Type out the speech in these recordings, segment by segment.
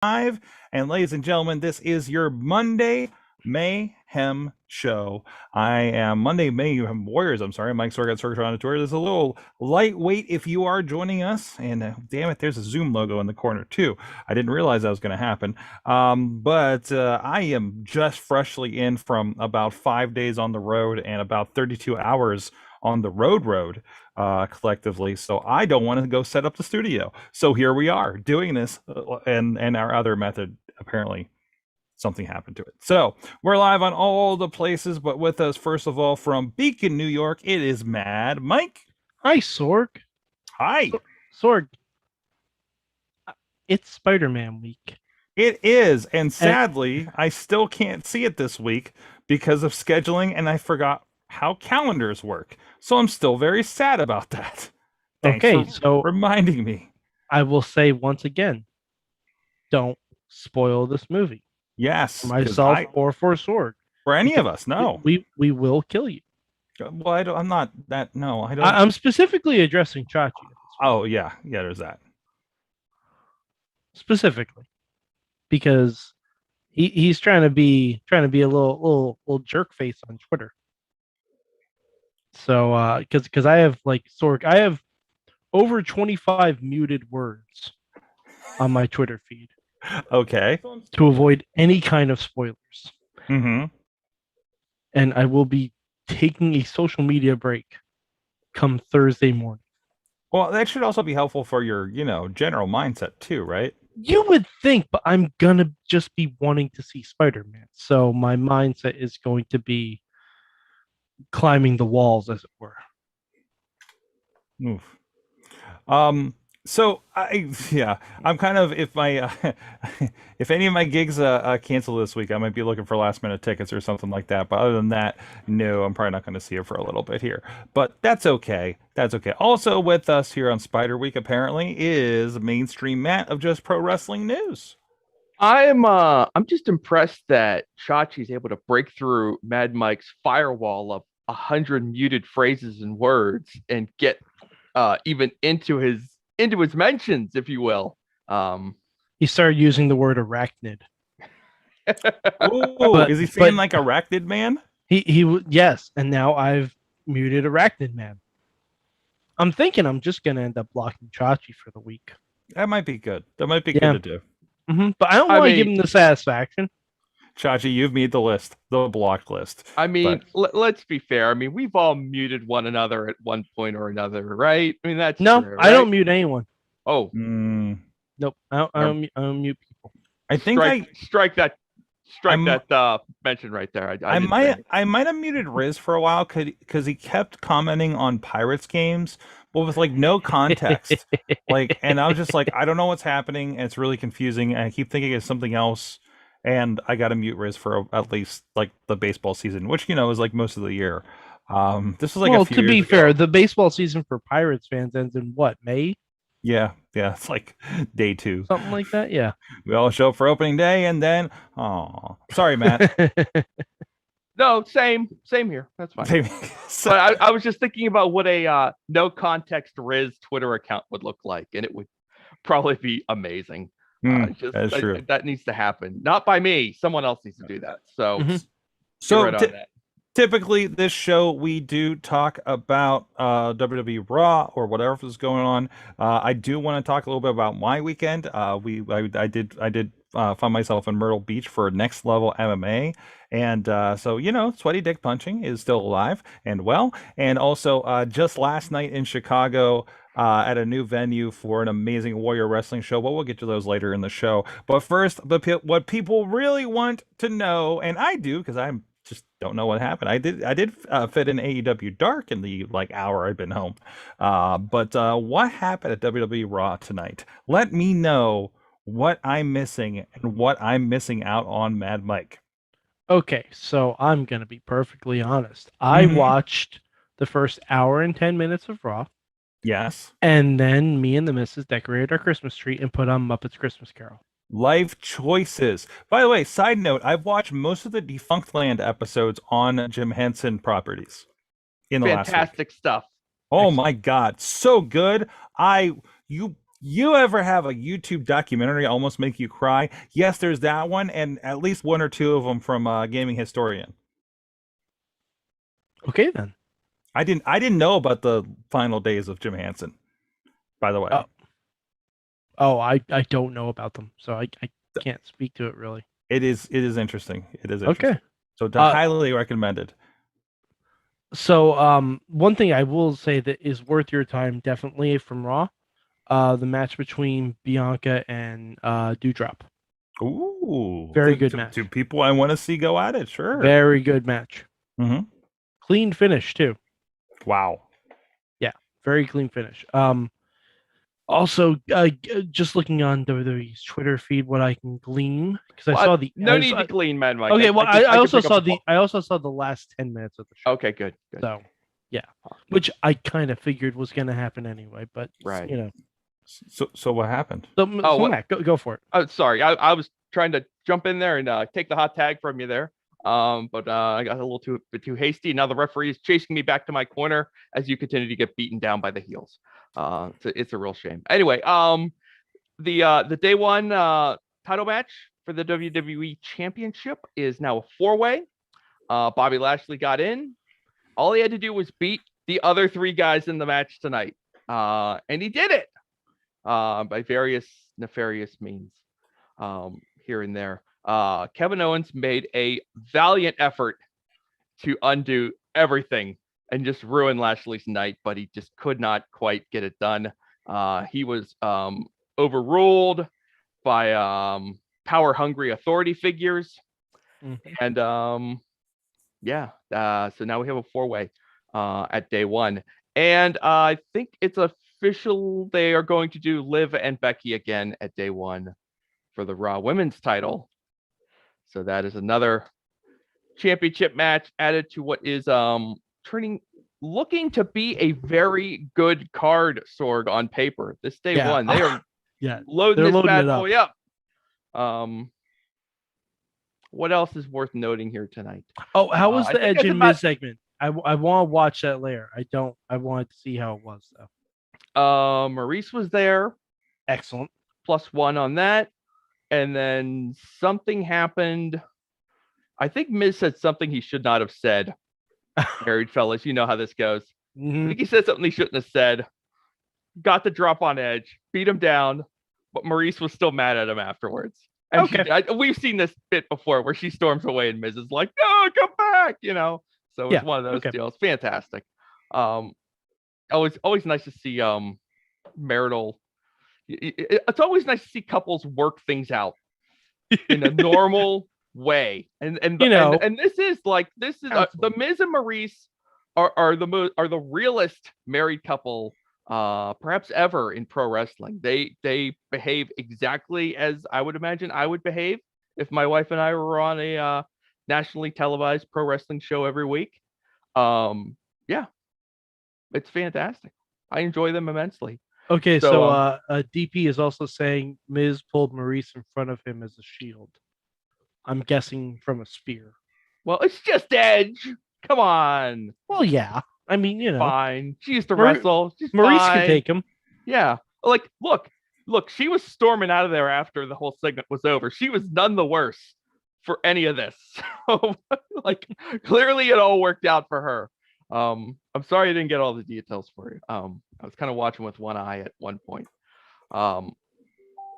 live. And ladies and gentlemen, this is your Monday Mayhem show. I am Monday Mayhem Warriors. I'm sorry, Mike Sorgatron Sorgatron on Twitter. There's a little lightweight if you are joining us. And damn it, there's a Zoom logo in the corner too. I didn't realize that was going to happen. But I am just freshly in from about 5 days on the road and about 32 hours on the road collectively, so I don't want to go set up the studio. So here we are doing this, and our other method, apparently something happened to it. So we're live on all the places, but with us first of all from Beacon, New York, it is Mad Mike. Hi, Sorg. Hi. Sorg. It's Spider-Man week. It is, and sadly, I still can't see it this week because of scheduling, and I forgot how calendars work. So I'm still very sad about that. Thanks for reminding me. I will say once again, don't spoil this movie. Yes. For myself or for Sorg. For any of us, no. We will kill you. Well, I'm not that. No, I don't. I'm specifically addressing Chachi. Oh yeah, there's that. Specifically, because he's trying to be a little jerk face on Twitter. So, because I have Sorg, I have over 25 muted words on my Twitter feed. Okay. To avoid any kind of spoilers. Mm-hmm. And I will be taking a social media break come Thursday morning. Well, that should also be helpful for your, general mindset too, right? You would think, but I'm gonna just be wanting to see Spider-Man. So my mindset is going to be climbing the walls, as it were. Oof. So I'm kind of, if my if any of my gigs cancel this week, I might be looking for last minute tickets or something like that. But other than that, no, I'm probably not going to see it for a little bit here. But that's okay. That's okay. Also with us here on Spider Week apparently is Mainstream Matt of Just Pro Wrestling News. I'm just impressed that Chachi's able to break through Mad Mike's firewall of 100 muted phrases and words and get even into his mentions, if you will. He started using the word arachnid. Oh, is he saying like arachnid man? He yes, and now I've muted arachnid man. I'm thinking I'm just gonna end up blocking Chachi for the week. That might be good. That might be good to do. Mm-hmm. But I don't want to give him the satisfaction. Chachi, you've made the list, the blocked list. I mean, let's be fair. I mean, we've all muted one another at one point or another, right? I mean, that's no, true, right? I don't mute anyone. Oh, nope, I don't mute people. I think strike that mention right there. I might have muted Riz for a while because he kept commenting on Pirates games, but with no context. And I was just like, I don't know what's happening, and it's really confusing, and I keep thinking it's something else. And I got to mute Riz for at least the baseball season, which is most of the year. This was a few to be years fair, ago. the baseball season for Pirates fans ends in what, May? Yeah, it's day 2, something like that. Yeah, we all show up for opening day, and then sorry, Matt. No, same here. That's fine. But I was just thinking about what a no context Riz Twitter account would look like, and it would probably be amazing. That's true. That needs to happen, not by me. Someone else needs to do that. So, typically this show we do talk about WWE RAW or whatever is going on. I do want to talk a little bit about my weekend. I did find myself in Myrtle Beach for Next Level MMA, and so Sweaty Dick Punching is still alive and well, and also just last night in Chicago. At a new venue for an amazing Warrior Wrestling show. But we'll get to those later in the show. But first, what people really want to know, and I do because I just don't know what happened. I did fit in AEW Dark in the hour I've been home. But what happened at WWE Raw tonight? Let me know what I'm missing and what I'm missing out on, Mad Mike. Okay, so I'm gonna be perfectly honest. I watched the first hour and 10 minutes of Raw. Yes. And then me and the missus decorated our Christmas tree and put on Muppets Christmas Carol. Life choices. By the way, side note, I've watched most of the Defunct Land episodes on Jim Henson properties in the last week. Fantastic stuff. Oh my God, so good. You ever have a YouTube documentary almost make you cry? Yes, there's that one, and at least one or two of them from Gaming Historian. Okay, then. I didn't know about the final days of Jim Hansen, by the way. I don't know about them, so I can't speak to it really. It is interesting. It is interesting. Okay. So highly recommended. So one thing I will say that is worth your time definitely from Raw, the match between Bianca and Doudrop. Ooh. Very good match. Two people I want to see go at it, sure. Very good match. Mm-hmm. Clean finish too. Wow. Yeah, very clean finish. Also, just looking on WWE's Twitter feed, what I can glean because I saw the need to glean, Mad Mike. Okay, well, I also saw the last 10 minutes of the show. Okay, good. So, yeah, which I kind of figured was going to happen anyway, but right, you know. So what happened? So Matt, go for it. Oh, sorry, I was trying to jump in there and take the hot tag from you there. But I got a little too hasty. Now the referee is chasing me back to my corner as you continue to get beaten down by the heels. It's a real shame. Anyway, the day one title match for the WWE Championship is now a 4-way. Bobby Lashley got in. All he had to do was beat the other 3 guys in the match tonight, and he did it by various nefarious means here and there. Kevin Owens made a valiant effort to undo everything and just ruin Lashley's night, but he just could not quite get it done. He was overruled by power-hungry authority figures. Mm-hmm. And so now we have a 4-way at day one. And I think it's official they are going to do Liv and Becky again at day one for the Raw Women's title. So that is another championship match added to what is looking to be a very good card, Sorg, on paper. This day one, they are loading this bad boy up. What else is worth noting here tonight? Oh, how was the Edge and Miz segment? I want to watch that later. I wanted to see how it was though. Maryse was there. Excellent. +1 on that. And then something happened. I think Miz said something he should not have said. Married fellas, you know how this goes. Mm-hmm. I think he said something he shouldn't have said. Got the drop on Edge, beat him down, but Maryse was still mad at him afterwards. And we've seen this bit before where she storms away and Miz is like, "No, come back," you know. So it's one of those deals. Fantastic. Always nice to see marital. It's always nice to see couples work things out in a normal way, and this is the Miz and Maryse are the realest married couple perhaps ever in pro wrestling. They behave exactly as I would imagine I would behave if my wife and I were on a nationally televised pro wrestling show every week. It's fantastic. I enjoy them immensely. Okay, so DP is also saying Miz pulled Maryse in front of him as a shield. I'm guessing from a spear. Well, it's just Edge. Come on. Well, yeah. I mean, you know. Fine. She used to wrestle. She's Maryse fine. can take him. Yeah. Like, look. She was storming out of there after the whole segment was over. She was none the worse for any of this. So, clearly it all worked out for her. I'm sorry I didn't get all the details for you. I was kind of watching with one eye at one point.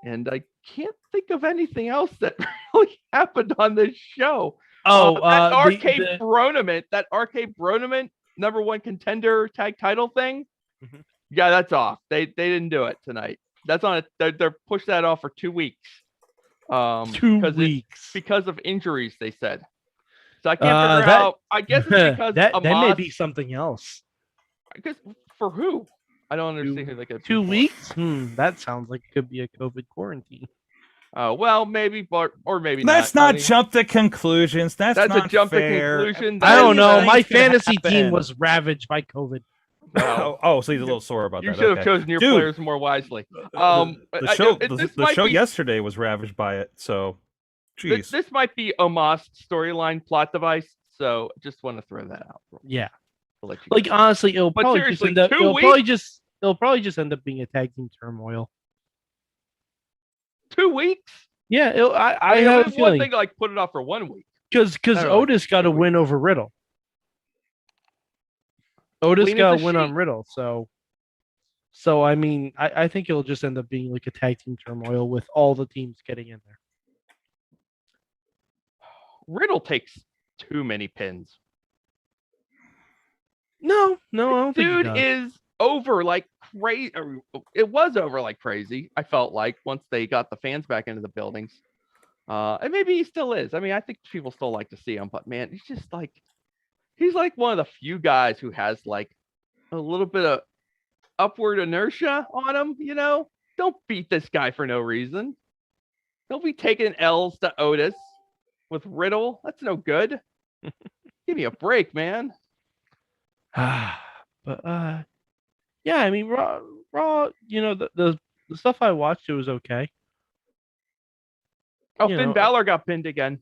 And I can't think of anything else that really happened on this show. That Arcade Bronament #1 contender tag title thing. Mm-hmm. Yeah, that's off. They didn't do it tonight. That's on it. They're pushed that off for 2 weeks. 2 weeks because of injuries, they said. So I can't figure out. I guess it's because that may be something else. I guess for who? I don't understand who they could. 2 weeks? That sounds like it could be a COVID quarantine. Well, maybe, or maybe Let's not jump to conclusions. That's not a jump fair. to conclusions. I don't know. My fantasy team was ravaged by COVID. So he's a little sore about that. You should have chosen your players more wisely. The show yesterday was ravaged by it. So, geez. This might be Omos storyline plot device. So, just want to throw that out. Yeah. Honestly, it'll probably just end up being a tag team turmoil. 2 weeks. Yeah, I mean, have a it's one feeling thing to like put it off for 1 week. because I don't know, Otis got a win over Riddle. Otis Clean got as a a win on sheet. Riddle, so I mean, I think it'll just end up being like a tag team turmoil with all the teams getting in there. Riddle takes too many pins. No, I don't think he Dude does. is over like crazy. It was over like crazy. I felt like once they got the fans back into the buildings, and maybe he still is. I mean, I think people still like to see him, but man, he's like one of the few guys who has like a little bit of upward inertia on him. You know, don't beat this guy for no reason. Don't be taking L's to Otis with Riddle. That's no good. Give me a break, man. But yeah, I mean, Raw. You know, the stuff I watched, it was okay. Oh, You Finn know, Balor got pinned again.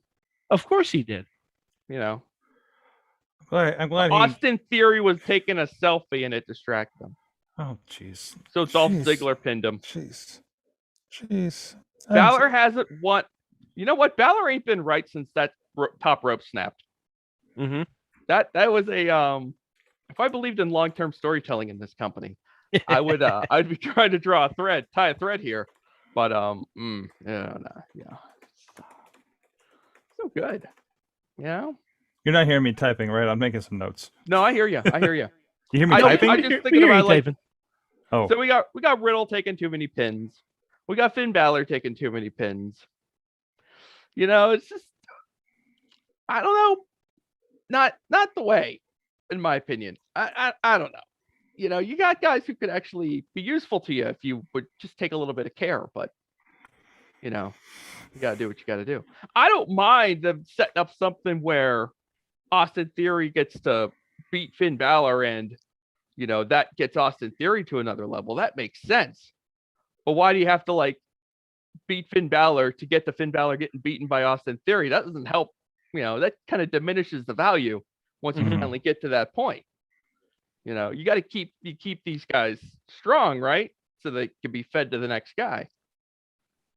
Of course he did. You know, I'm glad he. Austin Theory was taking a selfie and it distracted him. Oh, jeez. So Dolph Ziggler pinned him. Jeez. Balor hasn't won. You know what? Balor ain't been right since that top rope snapped. Mm-hmm. That was a if I believed in long-term storytelling in this company, I would I'd be trying to tie a thread here. But yeah. So good. You know? You're not hearing me typing, right? I'm making some notes. No, I hear you. You hear me I typing? just thinking about like typing. Oh, so we got Riddle taking too many pins. We got Finn Balor taking too many pins. You know, it's just I don't know. Not the way, in my opinion. I don't know. You know, you got guys who could actually be useful to you if you would just take a little bit of care, but you know, you gotta do what you gotta do. I don't mind them setting up something where Austin Theory gets to beat Finn Balor and you know that gets Austin Theory to another level. That makes sense. But why do you have to like beat Finn Balor to get the Finn Balor getting beaten by Austin Theory? That doesn't help. You know, that kind of diminishes the value once you finally get to that point. You know, you got to keep these guys strong, right? So they can be fed to the next guy.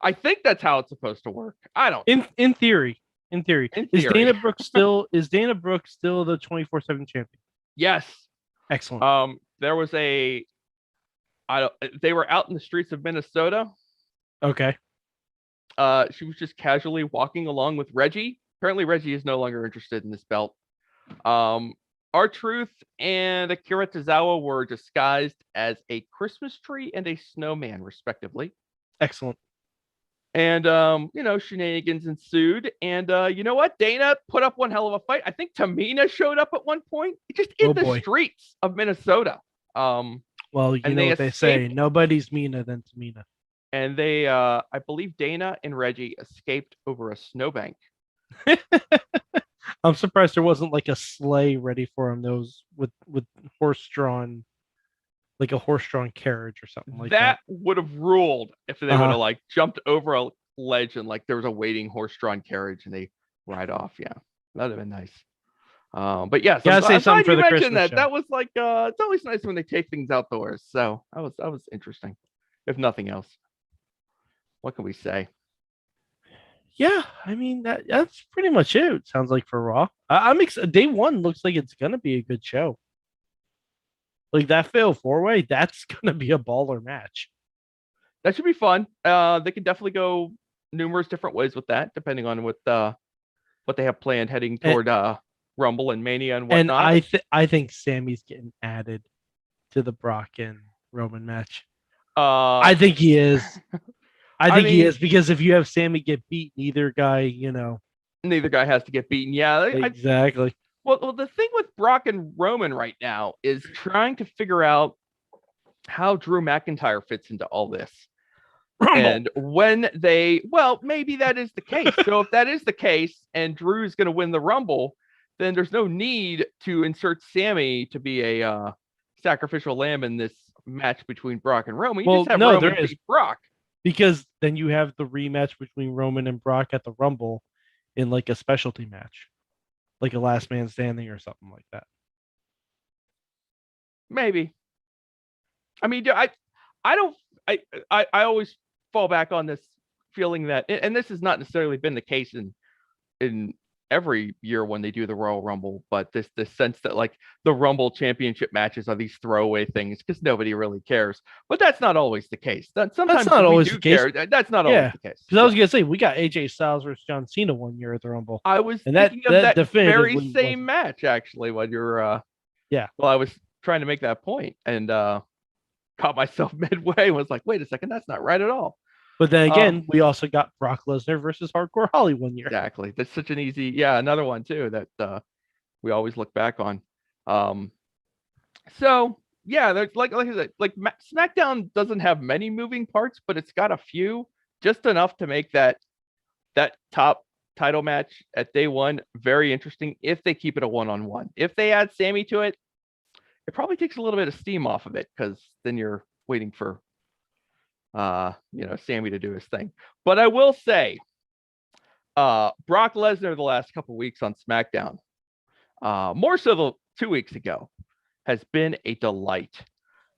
I think that's how it's supposed to work. I don't. In theory. Is Dana Brooke still the 24/7 champion? Yes. Excellent. There was they were out in the streets of Minnesota. Okay. She was just casually walking along with Reggie. Apparently Reggie is no longer interested in this belt. R-Truth and Akira Tozawa were disguised as a Christmas tree and a snowman, respectively. Excellent. And you know, shenanigans ensued. And you know what? Dana put up one hell of a fight. I think Tamina showed up at one point, just in the streets of Minnesota. Well, you know what they say, nobody's meaner than Tamina. And they I believe Dana and Reggie escaped over a snowbank. I'm surprised there wasn't like a sleigh ready for him. Those with horse-drawn, like a horse-drawn carriage or something like that. That would have ruled if they would have like jumped over a ledge and like there was a waiting horse-drawn carriage and they ride off. Yeah, that'd have been nice. But yeah, gotta say something for the Christmas that. show. That was like it's always nice when they take things outdoors. So that was interesting, if nothing else. What can we say? Yeah, I mean that's pretty much it. It sounds like for Raw. I'm excited. Day one looks like it's gonna be a good show. Like that fatal 4-way, that's gonna be a baller match. That should be fun. They can definitely go numerous different ways with that, depending on what they have planned heading toward Rumble and Mania and whatnot. And I think Sammy's getting added to the Brock and Roman match. I think he is. I think he is, because if you have Sammy get beat, neither guy has to get beaten. Yeah, exactly. Well, the thing with Brock and Roman right now is trying to figure out how Drew McIntyre fits into all this. Rumble. And when maybe that is the case. So if that is the case and Drew's going to win the Rumble, then there's no need to insert Sammy to be a sacrificial lamb in this match between Brock and Roman. You just have Roman beat Brock. Because then you have the rematch between Roman and Brock at the Rumble in like a specialty match, like a last man standing or something like that. Maybe. I mean, I always fall back on this feeling that, and this has not necessarily been the case in every year when they do the Royal Rumble, but this sense that like the Rumble championship matches are these throwaway things because nobody really cares. But that's not always the case. Sometimes not we always do the case. care. That's not always the case. Because I was gonna say we got AJ Styles versus John Cena one year at the Rumble. I was and thinking that of that very definitively same match actually when you're Yeah. Well, I was trying to make that point and caught myself midway and was like, wait a second, that's not right at all. But then again, we also got Brock Lesnar versus Hardcore Holly one year. Exactly. That's such an easy, another one too that we always look back on. So yeah, there's like I said, like SmackDown doesn't have many moving parts, but it's got a few, just enough to make that top title match at day one very interesting if they keep it a one-on-one. If they add Sammy to it, it probably takes a little bit of steam off of it because then you're waiting for Sammy to do his thing. But I will say, Brock Lesnar the last couple weeks on SmackDown, more so the 2 weeks ago, has been a delight.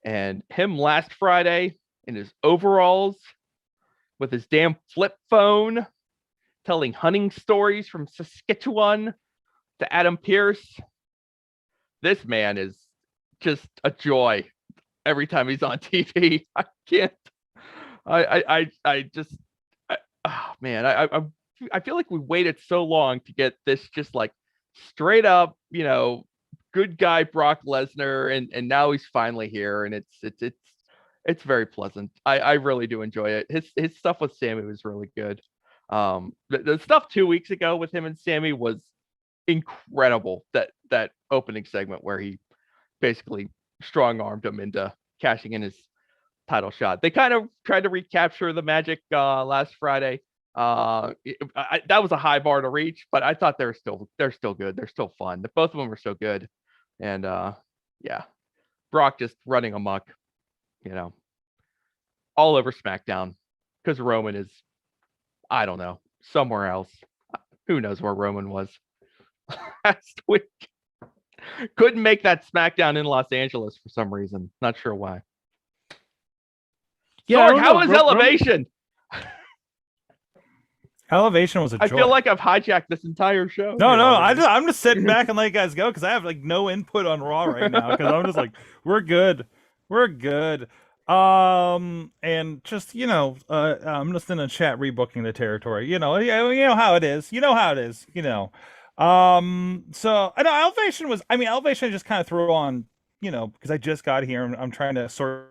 And him last Friday in his overalls with his damn flip phone, telling hunting stories from Saskatchewan to Adam Pearce. This man is just a joy every time he's on TV. I can't. I feel like we waited so long to get this just like straight up, good guy Brock Lesnar, and now he's finally here, and it's very pleasant. I really do enjoy it. His stuff with Sammy was really good. The stuff 2 weeks ago with him and Sammy was incredible. That opening segment where he basically strong-armed him into cashing in his title shot. They kind of tried to recapture the magic last Friday. That was a high bar to reach, but I thought they're still good. They're still fun. Both of them are so good. And Brock just running amok, all over SmackDown because Roman is, I don't know, somewhere else. Who knows where Roman was last week? Couldn't make that SmackDown in Los Angeles for some reason. Not sure why. Yeah, Sorg, how was Elevation? Elevation was a joy. I feel like I've hijacked this entire show. No, I'm just sitting back and let you guys go because I have like no input on Raw right now because I'm just like, we're good. And just I'm just in a chat rebooking the territory. You know how it is. So I know Elevation just kind of threw on, because I just got here and I'm trying to sort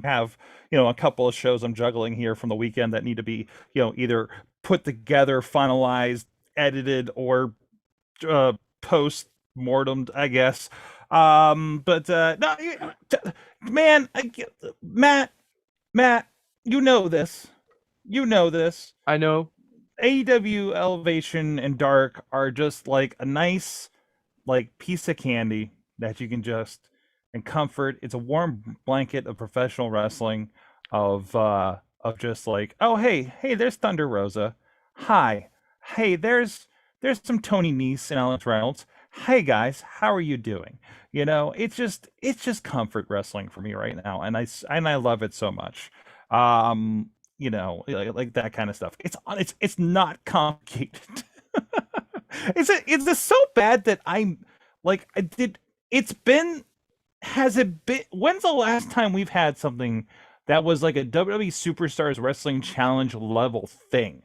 have a couple of shows I'm juggling here from the weekend that need to be either put together, finalized, edited, or post mortemed, I guess. But no, man, Matt, you know this. I know. AEW Elevation and Dark are just like a nice piece of candy that you can just and comfort. It's a warm blanket of professional wrestling, of just like, oh hey, there's Thunder Rosa. Hi. Hey, there's some Tony Nese and Alex Reynolds. Hey guys, how are you doing? It's just comfort wrestling for me right now, and I love it so much. Like that kind of stuff. It's not complicated. It's just so bad that I'm like has it been, when's the last time we've had something that was like a WWE Superstars Wrestling Challenge level thing?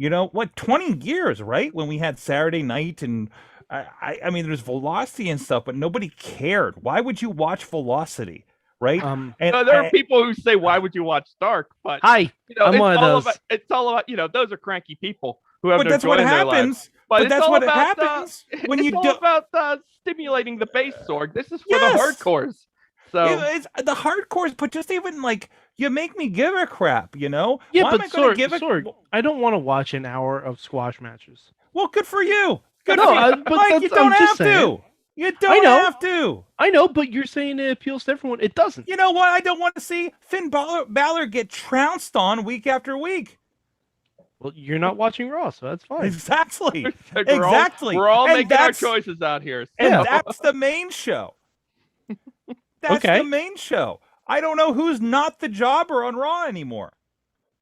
20 years, right? When we had Saturday Night, and I mean, there's Velocity and stuff, but nobody cared. Why would you watch Velocity, right? And there are people who say, "Why would you watch Dark?" But I'm one of those. It's all about those are cranky people who have but no that's joy what in their happens. lives. But that's what happens when you do. It's all about stimulating the base, Sorg. This is for the hardcores. So it's the hardcores, but just even like, you make me give a crap, Yeah, Why but am I gonna give Sorg, I don't want to watch an hour of squash matches. Well, good for you. But Mike, you don't have to. You don't have to. I know, but you're saying it appeals to everyone. It doesn't. You know what? I don't want to see Finn Balor get trounced on week after week. Well, you're not watching Raw, so that's fine. Exactly. We're all making our choices out here. So. And that's the main show. That's the main show. I don't know who's not the jobber on Raw anymore.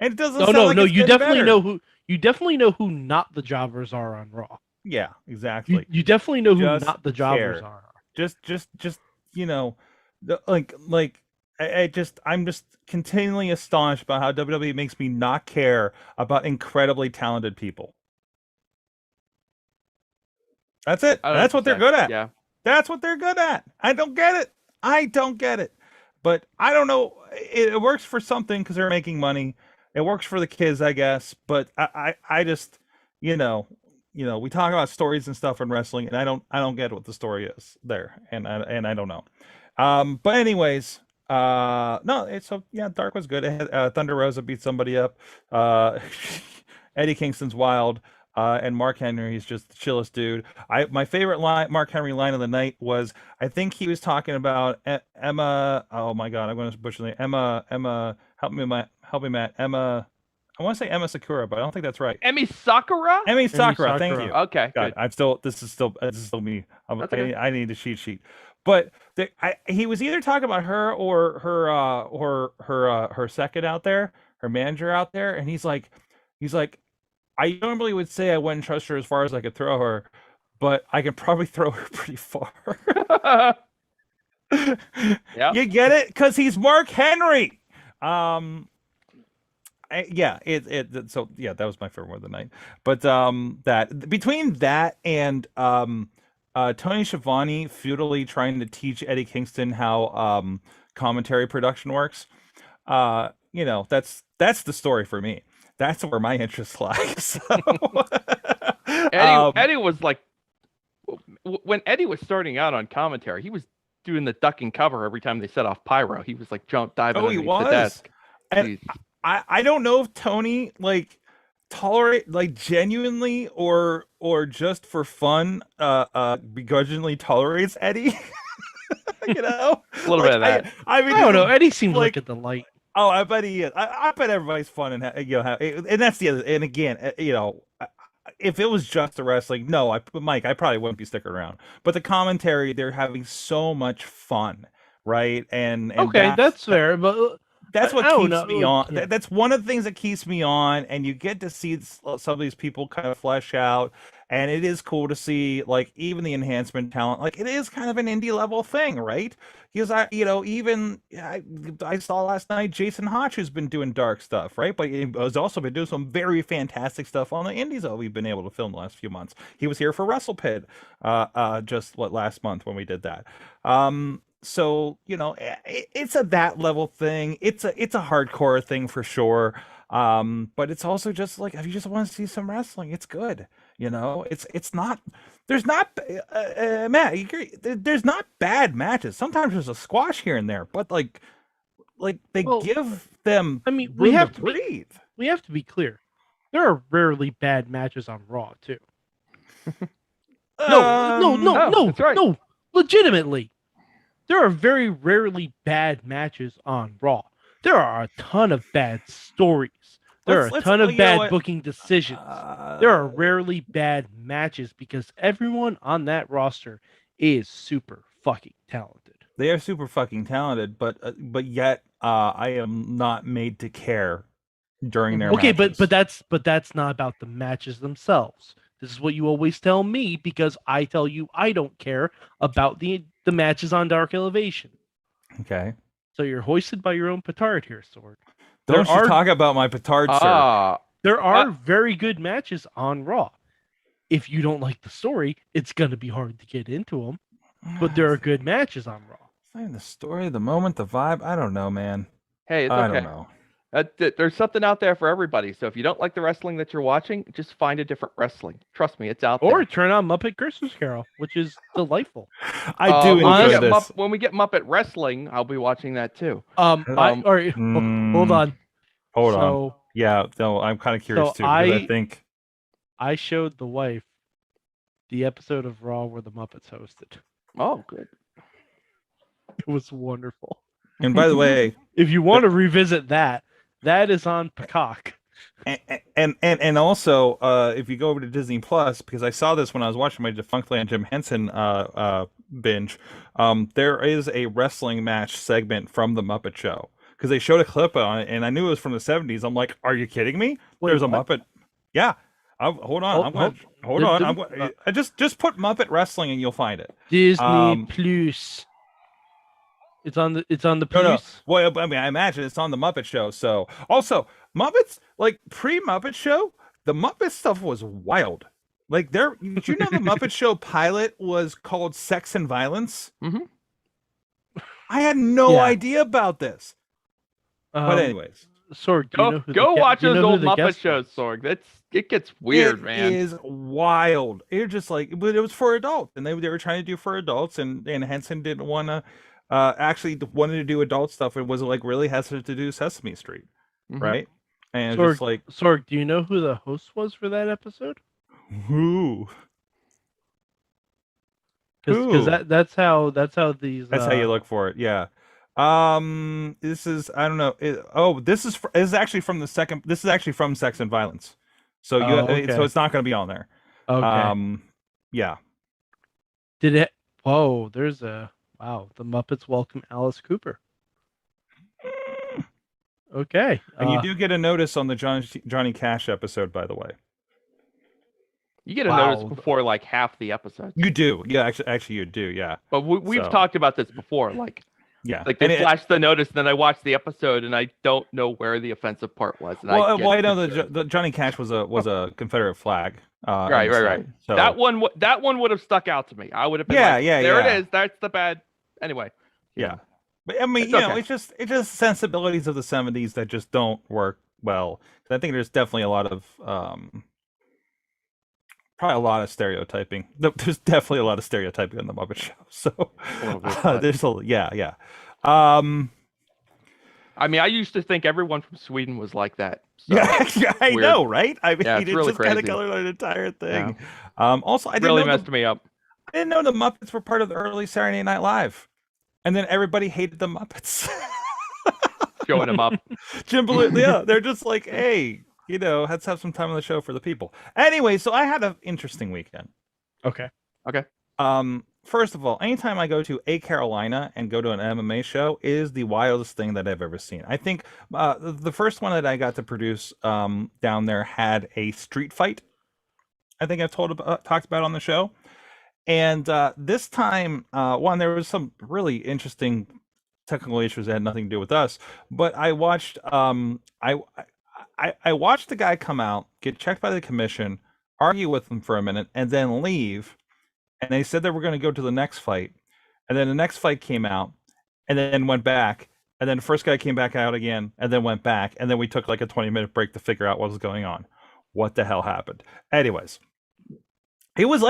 And it doesn't No, sound no, like no. it's You getting definitely better. know who not the jobbers are on Raw. Yeah, exactly. You definitely know who Just not the jobbers care. are. Just you know, I'm just continually astonished about how WWE makes me not care about incredibly talented people. That's it. That's what they're 100%. good at. Yeah. That's what they're good at. I don't get it. I don't get it. But I don't know. It works for something because they're making money. It works for the kids, I guess. But I just, you know, we talk about stories and stuff in wrestling, and I don't get what the story is there, and I don't know. But anyways, no, it's so yeah, Dark was good. It had, Thunder Rosa beat somebody up. Eddie Kingston's wild. And Mark Henry's just the chillest dude. My favorite Mark Henry line of the night was I think he was talking about Emma. Oh my God, I'm going to butcher the name. Emma, help me, Matt. Emma. I want to say Emma Sakura, but I don't think that's right. Emi Sakura? Emmy Sakura. Thank Sakura. you. Okay, God, good. I'm still. This is still me. That's okay. I need a cheat sheet. But he was either talking about her or her second out there, her manager out there, and he's like. I normally would say I wouldn't trust her as far as I could throw her, but I can probably throw her pretty far. Yeah. You get it? Because he's Mark Henry. So yeah, that was my favorite word of the night. But that between that and Tony Schiavone feudally trying to teach Eddie Kingston how commentary production works, that's the story for me. That's where my interest lies. So. Eddie was like, when Eddie was starting out on commentary, he was doing the duck and cover every time they set off pyro. He was like diving underneath the desk. And I don't know if Tony tolerate genuinely or just for fun begrudgingly tolerates Eddie. A little bit of that. I don't know. Eddie seems like a delight. Oh, I bet he is. I bet everybody's fun and and that's the other. And again, if it was just the wrestling, no, Mike, I probably wouldn't be sticking around. But the commentary, they're having so much fun, right? And okay, that's fair. But that's what keeps me on. Yeah. That's one of the things that keeps me on, and you get to see some of these people kind of flesh out, and it is cool to see even the enhancement talent. It is kind of an indie level thing, right? Because I saw last night Jason Hotch, who's been doing dark stuff, right? But he has also been doing some very fantastic stuff on the indies that we've been able to film the last few months. He was here for WrestlePit, just last month when we did that. So it's a that level thing. It's a hardcore thing for sure. But it's also just if you just want to see some wrestling, it's good. It's not. There's not Matt. You agree? There's not bad matches. Sometimes there's a squash here and there, but they give them. I mean, we have to breathe. We have to be clear. There are rarely bad matches on Raw too. No. That's right. No. Legitimately. There are very rarely bad matches on Raw. There are a ton of bad stories. There are a ton of bad booking decisions. There are rarely bad matches because everyone on that roster is super fucking talented. They are super fucking talented, but yet I am not made to care during their matches. but that's not about the matches themselves. This is what you always tell me because I tell you I don't care about the matches on Dark Elevation. Okay. So you're hoisted by your own petard here, Sword. Don't you talk about my petard, sir. There are very good matches on Raw. If you don't like the story, it's going to be hard to get into them. But there are good matches on Raw. It's not even the story, the moment, the vibe. I don't know, man. Hey, it's okay. I don't know. There's something out there for everybody. So if you don't like the wrestling that you're watching, just find a different wrestling. Trust me, it's out there. Or turn on Muppet Christmas Carol, which is delightful. I do enjoy this. When we get Muppet Wrestling, I'll be watching that too. Hold on. Hold on. Yeah, no, I'm kind of curious too. I think I showed the wife the episode of Raw where the Muppets hosted. Oh, good. It was wonderful. And by the way, if you want to revisit that is on Peacock. And also, if you go over to Disney Plus, because I saw this when I was watching my Defunctland Jim Henson binge, there is a wrestling match segment from the Muppet Show. because they showed a clip on it, and I knew it was from the 70s. I'm like, are you kidding me? Wait, There's a what? Muppet. Yeah. Hold on. Hold Did- on. did- I'm going. I just put Muppet Wrestling, and you'll find it. Disney Plus. It's on the No. Plus. Well, I mean, I imagine it's on the Muppet Show. So also Muppets, like pre-Muppet Show, the Muppet stuff was wild. Like did you know the Muppet Show pilot was called Sex and Violence? Mhm. I had no Yeah. idea about this. But anyways, Sorg, do you know who Go the, watch do you those know who old the Muppet guest shows, was? Sorg. It gets weird, man. It is wild. It just like, but it was for adults, and they were trying to do for adults, and Henson didn't want to. Actually wanted to do adult stuff and was like really hesitant to do Sesame Street, Mhm. right? And Sorg, just like, Sorg, do you know who the host was for that episode? who? Because Who? that's how these. That's how you look for it. Yeah. This is, I don't know. This is actually from the second. This is actually from Sex and Violence. So you Oh, okay. so it's not going to be on there. Okay. Yeah. Did it? Whoa! There's a wow. The Muppets welcome Alice Cooper. Okay. And you do get a notice on the Johnny Cash episode, by the way. You get a Wow. notice before like half the episodes. You do. Yeah, actually you do. Yeah. But we've So- talked about this before. Like Yeah. they And it- flashed the notice, and then I watched the episode, and I don't know where the offensive part was. And well, I know concerned. the Johnny Cash was a Confederate flag. on Right. the side. So That one would have stuck out to me. I would have been Yeah, like, yeah, there yeah. it is. That's the bad. Anyway. yeah. But I mean, It's you know, okay. it's just sensibilities of the 70s that just don't work well. I think there's definitely a lot of probably a lot of stereotyping. There's definitely a lot of stereotyping on the Muppet Show. So little bit, but- there's yeah. I mean, I used to think everyone from Sweden was like that. So Yeah, I weird. know, right? I mean, Yeah, it's it really just kind of crazy. colored an entire thing. Also, I it didn't really know messed me up. I didn't know the Muppets were part of the early Saturday Night Live, and then everybody hated the Muppets. Showing them up. Jim Belushi, yeah, they're just like, hey, you know, let's have some time on the show for the people. Anyway, so I had an interesting weekend. Okay. First of all, anytime I go to Carolina and go to an MMA show is the wildest thing that I've ever seen. I think the first one that I got to produce down there had a street fight. I think I've talked about on the show. And this time, there was some really interesting technical issues that had nothing to do with us. But I watched I watched the guy come out, get checked by the commission, argue with him for a minute, and then leave. And they said they were going to go to the next fight. And then the next fight came out and then went back. And then the first guy came back out again and then went back. And then we took like a 20-minute break to figure out what was going on. What the hell happened? Anyways, it was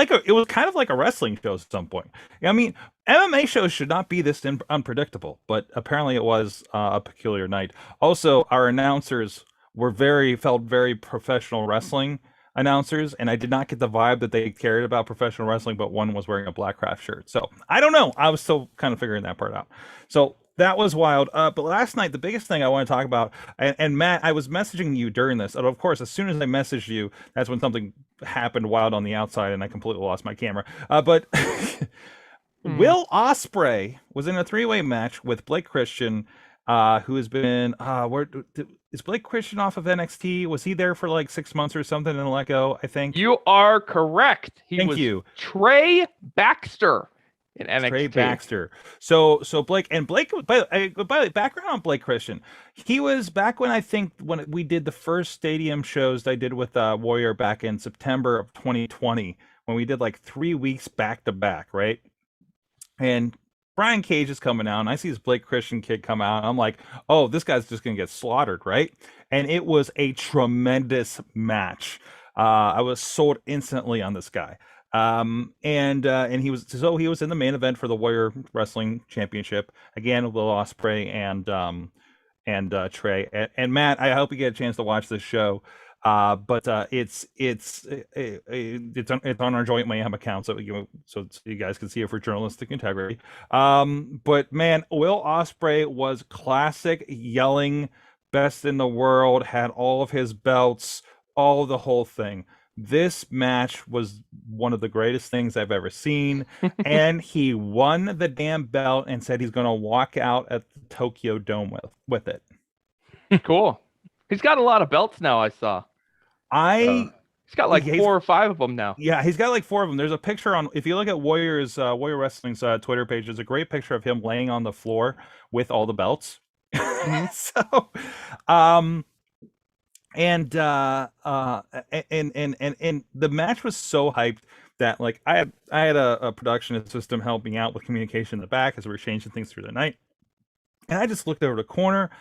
kind of like a wrestling show at some point. I mean, MMA shows should not be this unpredictable, but apparently it was a peculiar night. Also, our announcers felt very professional wrestling announcers, and I did not get the vibe that they cared about professional wrestling, but one was wearing a Blackcraft shirt. So I don't know. I was still kind of figuring that part out. So that was wild. But last night, the biggest thing I want to talk about, and Matt, I was messaging you during this, and of course, as soon as I messaged you, that's when something happened wild on the outside, and I completely lost my camera. But Will Ospreay was in a 3-way match with Blake Christian, who has been is Blake Christian off of NXT? Was he there for like 6 months or something and let go? I think You are correct. He Thank was you. Trey Baxter in NXT. Trey Baxter. So Blake, by the way, background on Blake Christian. He was back when we did the first stadium shows that I did with Warrior back in September of 2020, when we did like 3 weeks back to back, right? And Brian Cage is coming out, and I see this Blake Christian kid come out, and I'm like, oh, this guy's just gonna get slaughtered, right? And it was a tremendous match. I was sold instantly on this guy. And he was in the main event for the Warrior Wrestling Championship again with Will Ospreay and Trey and Matt. I hope you get a chance to watch this show. But it's on our joint Mayhem account, so you guys can see it for journalistic integrity. But man, Will Ospreay was classic, yelling, best in the world, had all of his belts, the whole thing. This match was one of the greatest things I've ever seen. And he won the damn belt and said he's going to walk out at the Tokyo Dome with it. Cool. He's got a lot of belts now, I saw. He's got like 4 or 5 of them now. Yeah, he's got like 4 of them. There's a picture on, if you look at Warrior Wrestling's Twitter page, there's a great picture of him laying on the floor with all the belts. So, and the match was so hyped that like I had a production assistant help me out with communication in the back as we were changing things through the night, and I just looked over the corner,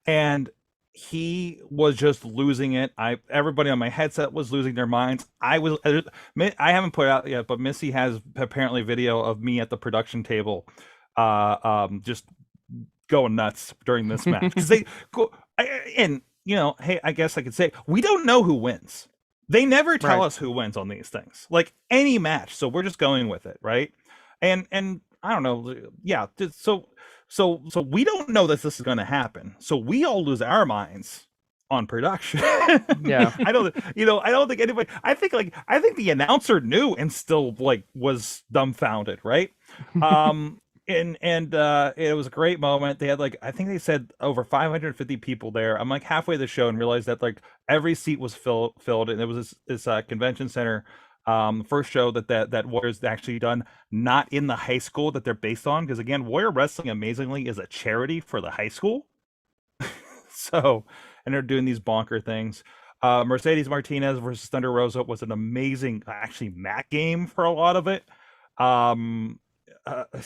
and he was just losing it. Everybody on my headset was losing their minds. I haven't put it out yet, but Missy has apparently video of me at the production table, just going nuts during this match because they go and you know, hey, I guess I could say we don't know who wins. They never tell us who wins on these things, like any match. So we're just going with it, right? And I don't know, yeah. So we don't know that this is going to happen. So we all lose our minds on production. Yeah, I don't think anybody. I think the announcer knew and still like was dumbfounded, right? And it was a great moment. They had like, I think they said over 550 people there. I'm like halfway the show and realized that like every seat was filled, and it was this convention center. First show that Warrior's actually done, not in the high school that they're based on, because again, Warrior Wrestling amazingly is a charity for the high school. So, and they're doing these bonker things. Mercedes Martinez versus Thunder Rosa was an amazing, actually, mat game for a lot of it. Demonic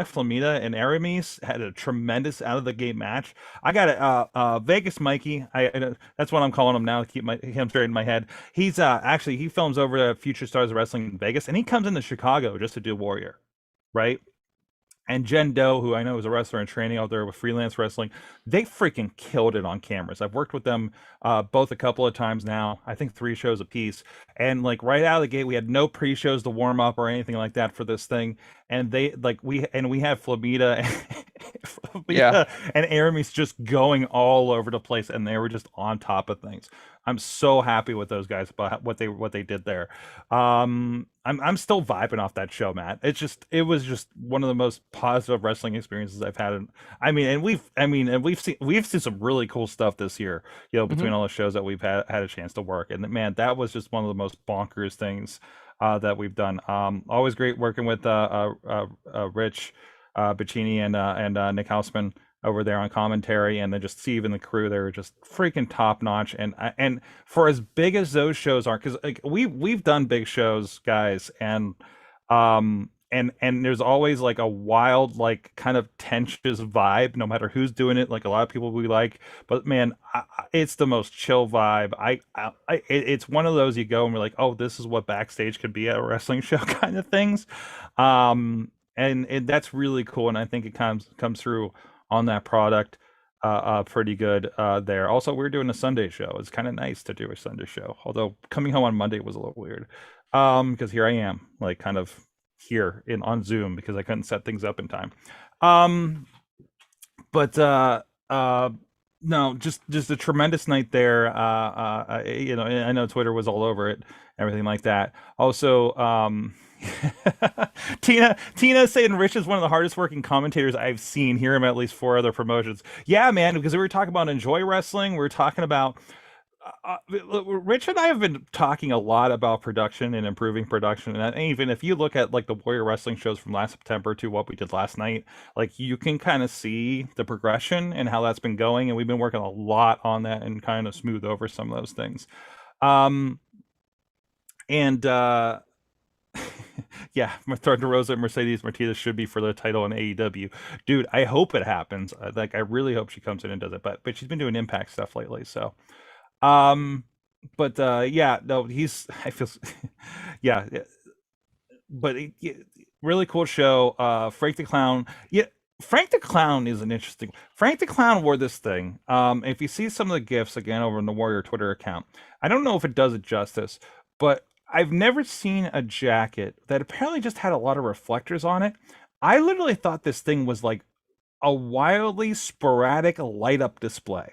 Flamita and Aramis had a tremendous out of the gate match. I got Vegas Mikey. That's what I'm calling him now to keep him straight in my head. He's actually he films over at Future Stars of Wrestling in Vegas, and he comes into Chicago just to do Warrior, right? And Jen Doe, who I know is a wrestler in training out there with freelance wrestling, they freaking killed it on cameras. I've worked with them both a couple of times now, I think 3 shows a piece. And like right out of the gate, we had no pre-shows to warm up or anything like that for this thing. And they like we had Flamita and Aramis just going all over the place, and they were just on top of things. I'm so happy with those guys about what they did there. I'm still vibing off that show, Matt. It was just one of the most positive wrestling experiences I've had. We've seen some really cool stuff this year, you know, between all the shows that we've had a chance to work. And man, that was just one of the most bonkers things that we've done. Always great working with Rich Bacchini and Nick Hausman over there on commentary, and then just Steve and the crew, they were just freaking top notch. And for as big as those shows are, because like we've done big shows, guys, and there's always like a wild, like kind of tensions vibe, no matter who's doing it. Like a lot of people we like, but man, it's the most chill vibe. It's one of those you go and we're like, oh, this is what backstage could be at a wrestling show kind of things. And that's really cool, and I think it comes through on that product pretty good there. Also, we're doing a Sunday show. It's kind of nice to do a Sunday show, although coming home on Monday was a little weird because here I am, like kind of here on Zoom because I couldn't set things up in time. No, just a tremendous night there. You know, I know Twitter was all over it, everything like that. Also, Tina saying Rich is one of the hardest working commentators I've seen. Hear him at least 4 other promotions. Yeah, man, because we were talking about Enjoy Wrestling. We were talking about Rich and I have been talking a lot about production and improving production. And even if you look at like the Warrior Wrestling shows from last September to what we did last night, like you can kind of see the progression and how that's been going. And we've been working a lot on that and kind of smooth over some of those things. Yeah, Thunder Rosa and Mercedes Martinez should be for the title in AEW. Dude, I hope it happens. Like, I really hope she comes in and does it. But she's been doing Impact stuff lately, so. Yeah, no, I feel, yeah. But really cool show. Frank the Clown. Yeah, Frank the Clown is an interesting. Frank the Clown wore this thing. If you see some of the gifs again over in the Warrior Twitter account, I don't know if it does it justice, but I've never seen a jacket that apparently just had a lot of reflectors on it. I literally thought this thing was like a wildly sporadic light up display.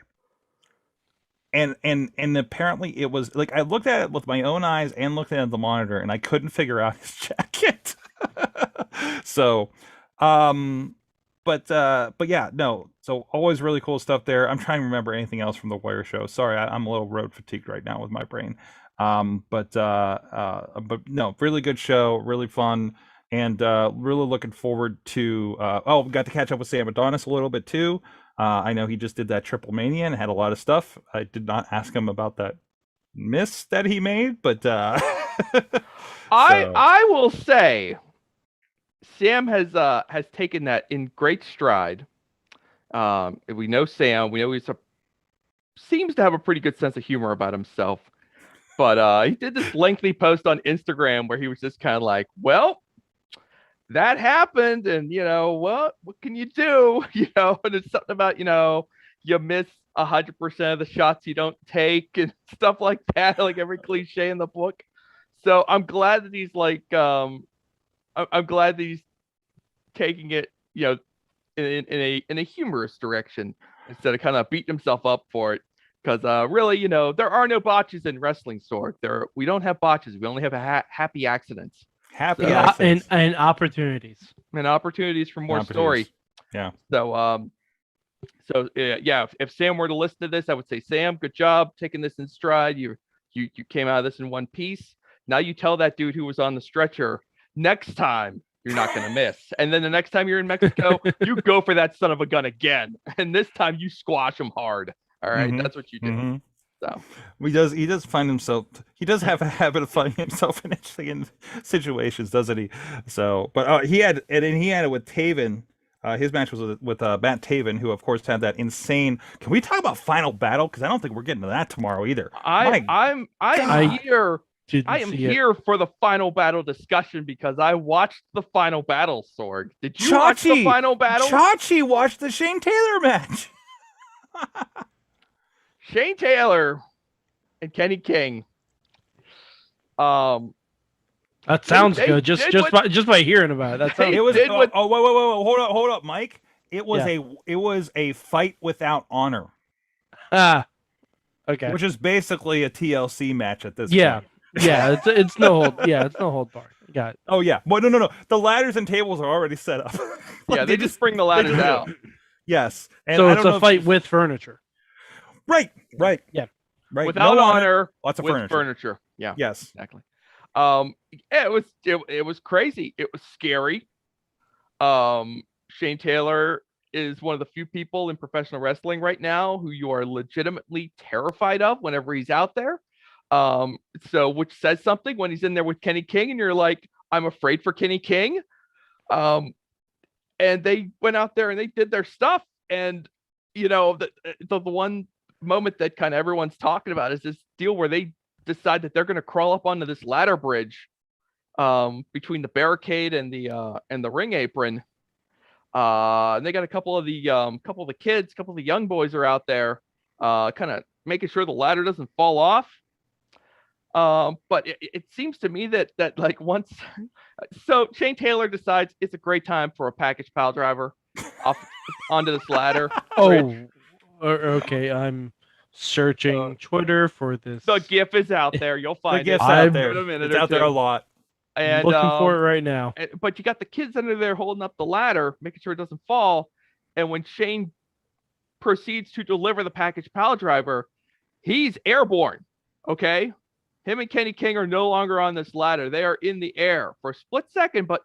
and apparently it was like I looked at it with my own eyes and looked at the monitor, and I couldn't figure out his jacket. So, but yeah, no. So always really cool stuff there. I'm trying to remember anything else from the Wire show. Sorry, I'm a little road fatigued right now with my brain. But no, really good show, really fun, and really looking forward to. We got to catch up with Sam Adonis a little bit too. I know he just did that Triple Mania and had a lot of stuff. I did not ask him about that miss that he made, but I will say, Sam has taken that in great stride. We know Sam. We know seems to have a pretty good sense of humor about himself. But he did this lengthy post on Instagram where he was just kind of like, well, that happened, and what can you do? And it's something about you miss 100% of the shots you don't take and stuff like that, like every cliche in the book. So I'm glad that he's like, I'm glad that he's taking it, in a humorous direction instead of kind of beating himself up for it. Because really, there are no botches in wrestling, Sorg. We don't have botches. We only have happy accidents. And opportunities. And opportunities for more story. Yeah. So if Sam were to listen to this, I would say, Sam, good job taking this in stride. You came out of this in one piece. Now you tell that dude who was on the stretcher, next time you're not going to miss. And then the next time you're in Mexico, you go for that son of a gun again. And this time you squash him hard. All right. That's what you do. Mm-hmm. So he does find himself. He does have a habit of finding himself in situations, doesn't he? So, but he had it with Taven. His match was with Matt Taven, who of course had that insane. Can we talk about Final Battle? Because I don't think we're getting to that tomorrow either. I am here for the Final Battle discussion because I watched the Final Battle, Sorg. Did you watch the Final Battle? Chachi watched the Shane Taylor match. Shane Taylor and Kenny King. That sounds good. Just by hearing about it, that sounds. It was. Whoa! Hold up, Mike. It was a fight without honor. Okay. Which is basically a TLC match at this point. Yeah, it's no hold. Yeah, it's no hold bar. Got it. Oh yeah. Well, no. The ladders and tables are already set up. They just bring the ladders out. Yes. And so it's a fight with furniture. Right. Yeah. Right. Without honor, lots of furniture. Yeah. Yes. Exactly. It was crazy. It was scary. Shane Taylor is one of the few people in professional wrestling right now who you are legitimately terrified of whenever he's out there. So which says something when he's in there with Kenny King and you're like, I'm afraid for Kenny King. And they went out there and they did their stuff. And the one moment that kind of everyone's talking about is this deal where they decide that they're going to crawl up onto this ladder bridge between the barricade and the ring apron. And they got a couple of the kids, a couple of the young boys are out there kind of making sure the ladder doesn't fall off. But it seems to me that like once, so Shane Taylor decides it's a great time for a package pile driver off onto this ladder. Okay. I'm searching Twitter for this. The GIF is out there. You'll find it. It's out there. It's out there a lot. And looking for it right now. But you got the kids under there holding up the ladder, making sure it doesn't fall. And when Shane proceeds to deliver the package pile driver, he's airborne. Okay. Him and Kenny King are no longer on this ladder. They are in the air for a split second, but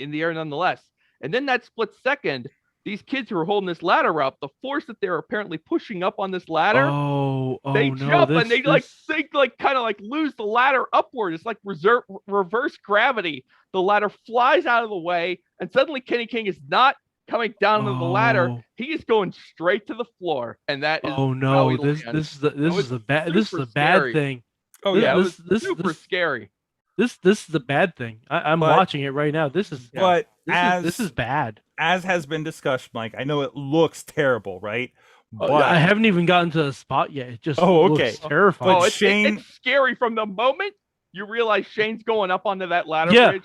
in the air nonetheless. And then that split second, these kids who are holding this ladder up, the force that they're apparently pushing up on this ladder, they jump and they kind of lose the ladder upward. It's like reverse gravity. The ladder flies out of the way, and suddenly Kenny King is not coming down to the ladder. He is going straight to the floor, and that is this is a bad thing. Oh yeah, this is super scary. This is the bad thing. I'm watching it right now. This is bad. As has been discussed, Mike, I know it looks terrible, right? But I haven't even gotten to the spot yet. It just looks terrifying. It's scary from the moment you realize Shane's going up onto that ladder bridge.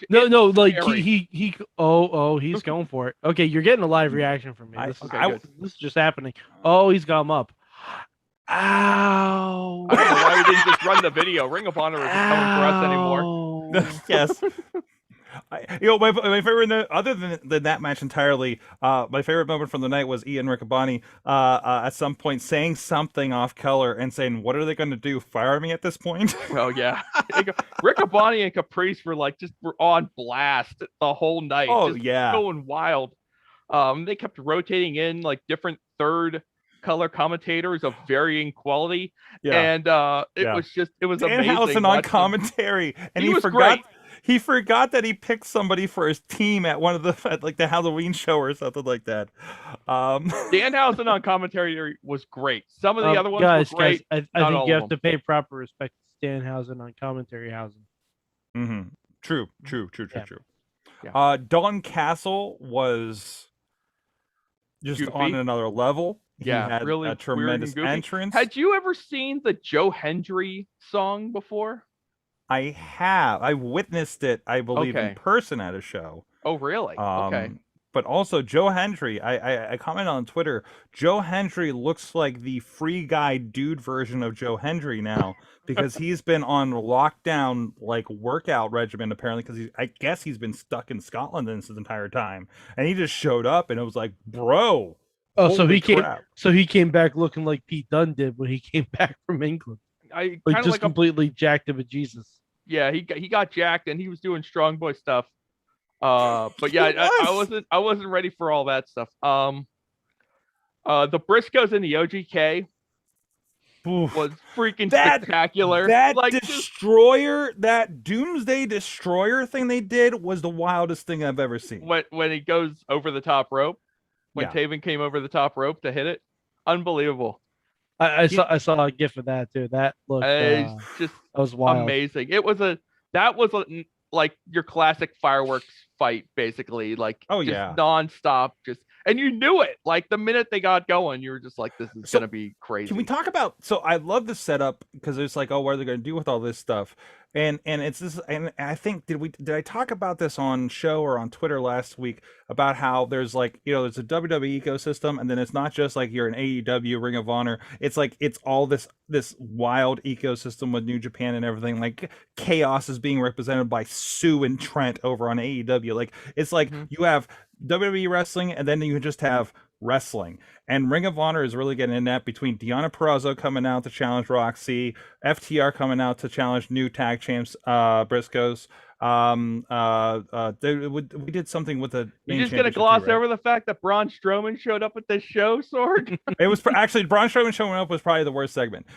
He's going for it. Okay, you're getting a live reaction from me. This is just happening. Oh, he's got him up. Ow. I don't know why we didn't just run the video. Ring of Honor isn't coming for us anymore. Ow. Yes. My favorite, other than that match entirely, my favorite moment from the night was Ian Riccaboni at some point saying something off color and saying, "What are they going to do? Fire me at this point?" Oh yeah, Riccaboni and Caprice were on blast the whole night. Oh just yeah, going wild. They kept rotating in like different third color commentators of varying quality, and it was Dan amazing. Allison on commentary, and he forgot. Great. He forgot that he picked somebody for his team at one of the Halloween show or something like that. Danhausen on commentary was great. Some of the other ones were great. Guys, I think you have to pay proper respect to Danhausen on commentary housing. Mm-hmm. True. Yeah. Don Castle was just Goofy. on another level. Yeah, he had really a tremendous entrance. Had you ever seen the Joe Hendry song before? I have. I witnessed it, I believe, in person at a show. Oh, really? Okay. But also Joe Hendry, I commented on Twitter, Joe Hendry looks like the free guy dude version of Joe Hendry now, because he's been on lockdown like workout regimen apparently, because I guess he's been stuck in Scotland this entire time, and he just showed up and it was like, bro. Oh, so he came back looking like Pete Dunne did when he came back from England. Completely jacked of a Jesus. Yeah, he got jacked and he was doing strong boy stuff. But yeah, I wasn't ready for all that stuff. The Briscoes and the OGK was freaking spectacular. That destroyer, that Doomsday Destroyer thing they did was the wildest thing I've ever seen. When he goes over the top rope, when Taven came over the top rope to hit it, unbelievable. I saw a gif of that too. That looked just that was wild. Amazing. That was like your classic fireworks fight, basically. Like nonstop, and you knew it. Like the minute they got going, you were just like, "This is gonna be crazy." Can we talk about? So I love the setup because it's like, oh, what are they gonna do with all this stuff? And it's this, and I think did I talk about this on show or on Twitter last week about how there's like, there's a WWE ecosystem, and then it's not just like you're an AEW, Ring of Honor. It's like it's all this wild ecosystem with New Japan and everything. Like Chaos is being represented by Sue and Trent over on AEW. Like it's like you have WWE wrestling, and then you just have wrestling, and Ring of Honor is really getting in that between Deonna Purrazzo coming out to challenge Roxy, FTR coming out to challenge new tag champs Briscoes. We did something with the. You're just gonna gloss over the fact that Braun Strowman showed up at this show, Sorg? It was actually Braun Strowman showing up was probably the worst segment.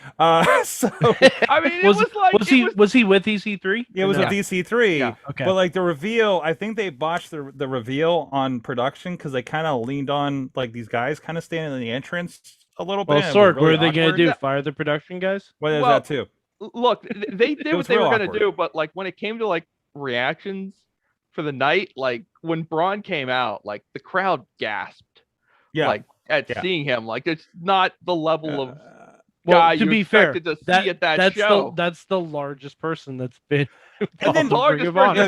So I mean, was he with EC3? Yeah, it was with EC3. Yeah, okay. But like the reveal, I think they botched the reveal on production because they kind of leaned on like these guys kind of standing in the entrance a little bit. Well, Sorg, what are they gonna do? Fire the production guys? Well, there's that too. Look, they did what they were gonna do, but like when it came to like reactions for the night, like when Braun came out, like the crowd gasped like at seeing him. Like it's not the level of guy to you be fair expected to see at that show. That's the largest person that's been and then he probably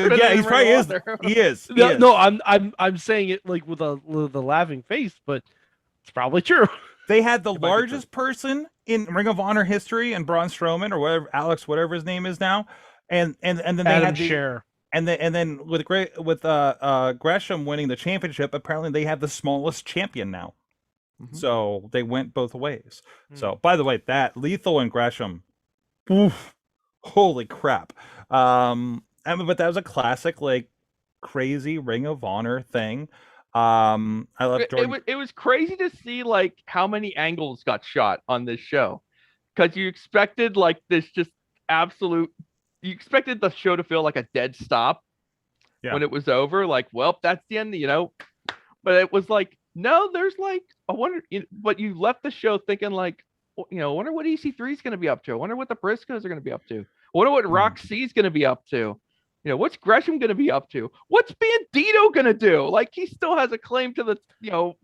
is. He is. No, I'm saying it like with a laughing face, but it's probably true. They had the largest person in Ring of Honor history, and Braun Strowman or whatever, Alex, whatever his name is now. And then they Adam had Scherr. And then with Gresham winning the championship, apparently they have the smallest champion now. Mm-hmm. So they went both ways. Mm-hmm. So by the way, that Lethal and Gresham, oof, holy crap! But that was a classic, like crazy Ring of Honor thing. I love it was crazy to see like how many angles got shot on this show, because you expected like this just absolute. You expected the show to feel like a dead stop when it was over. Like, well, that's the end, But it was like, no, there's like, I wonder, but you left the show thinking like, I wonder what EC3 is going to be up to. I wonder what the Briscoes are going to be up to. I wonder what Roxy is going to be up to. What's Gresham going to be up to? What's Bandito going to do? Like, he still has a claim to the,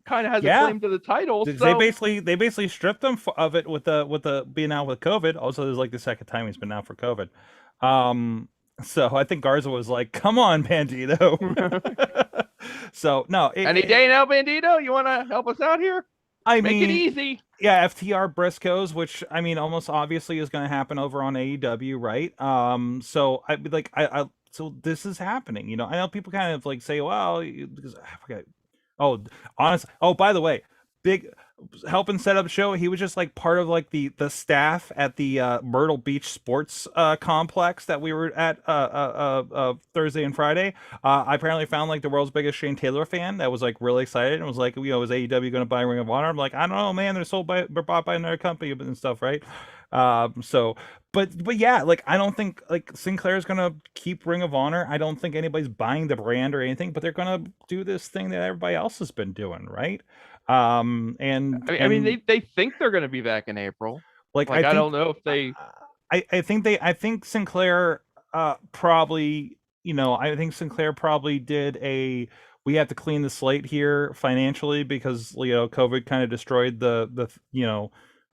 kind of has a claim to the title. So they basically stripped him of it with the being out with COVID. Also, there's like the second time he's been out for COVID. So I think Garza was like, "Come on, Bandito." So no, any day now, Bandito, you want to help us out here? I Make it mean, easy. yeah, FTR Briscoes, which I mean, almost obviously is going to happen over on AEW, right? So so this is happening. You know, I know people kind of like say, well, because I forget. Oh, honestly. Oh, by the way, big helping set up show. He was just like part of like the staff at the Myrtle Beach Sports complex that we were at Thursday and Friday. I apparently found like the world's biggest Shane Taylor fan that was like really excited and was like, you know, is AEW going to buy Ring of Honor? I'm like, I don't know, man. They're bought by another company and stuff, right? So, but yeah, like I don't think like Sinclair's gonna keep Ring of Honor. I don't think anybody's buying the brand or anything, but they're gonna do this thing that everybody else has been doing, right? I mean, they think they're going to be back in April. like I don't know if they. I think Sinclair probably, you know, I think Sinclair probably did we have to clean the slate here financially because, you know, COVID kind of destroyed the you know,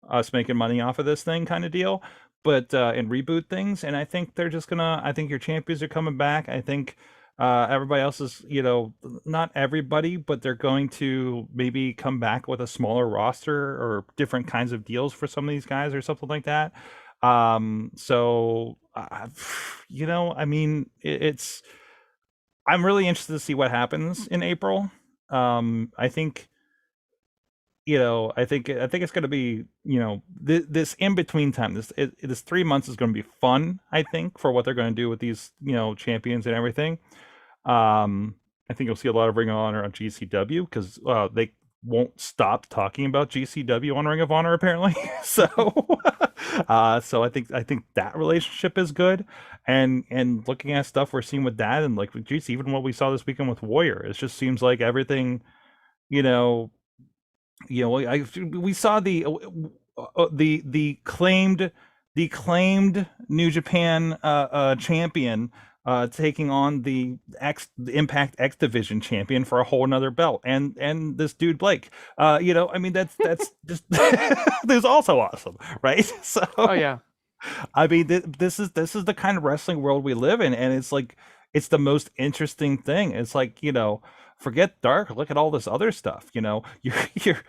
us making money off of this thing kind of deal, but and reboot things. And I think they're just gonna, I think your champions are coming back. I think everybody else is, you know, not everybody, but they're going to maybe come back with a smaller roster or different kinds of deals for some of these guys or something like that. So you know, I mean, it's I'm really interested to see what happens in April. I think, you know, I think it's going to be, you know, this in between time, this 3 months is going to be fun. I think for what they're going to do with these, you know, champions and everything. I think you'll see a lot of Ring of Honor on GCW because they won't stop talking about GCW on Ring of Honor apparently. So, so I think that relationship is good, and looking at stuff we're seeing with that, and like, geez, even what we saw this weekend with Warrior, it just seems like everything, you know, we saw the claimed New Japan champion taking on the Impact X Division champion for a whole nother belt, and this dude Blake. You know, I mean, that's just this also awesome, right? So, Oh yeah. I mean, this is the kind of wrestling world we live in, and it's like it's the most interesting thing. It's like, you know, forget dark, look at all this other stuff. You know, it's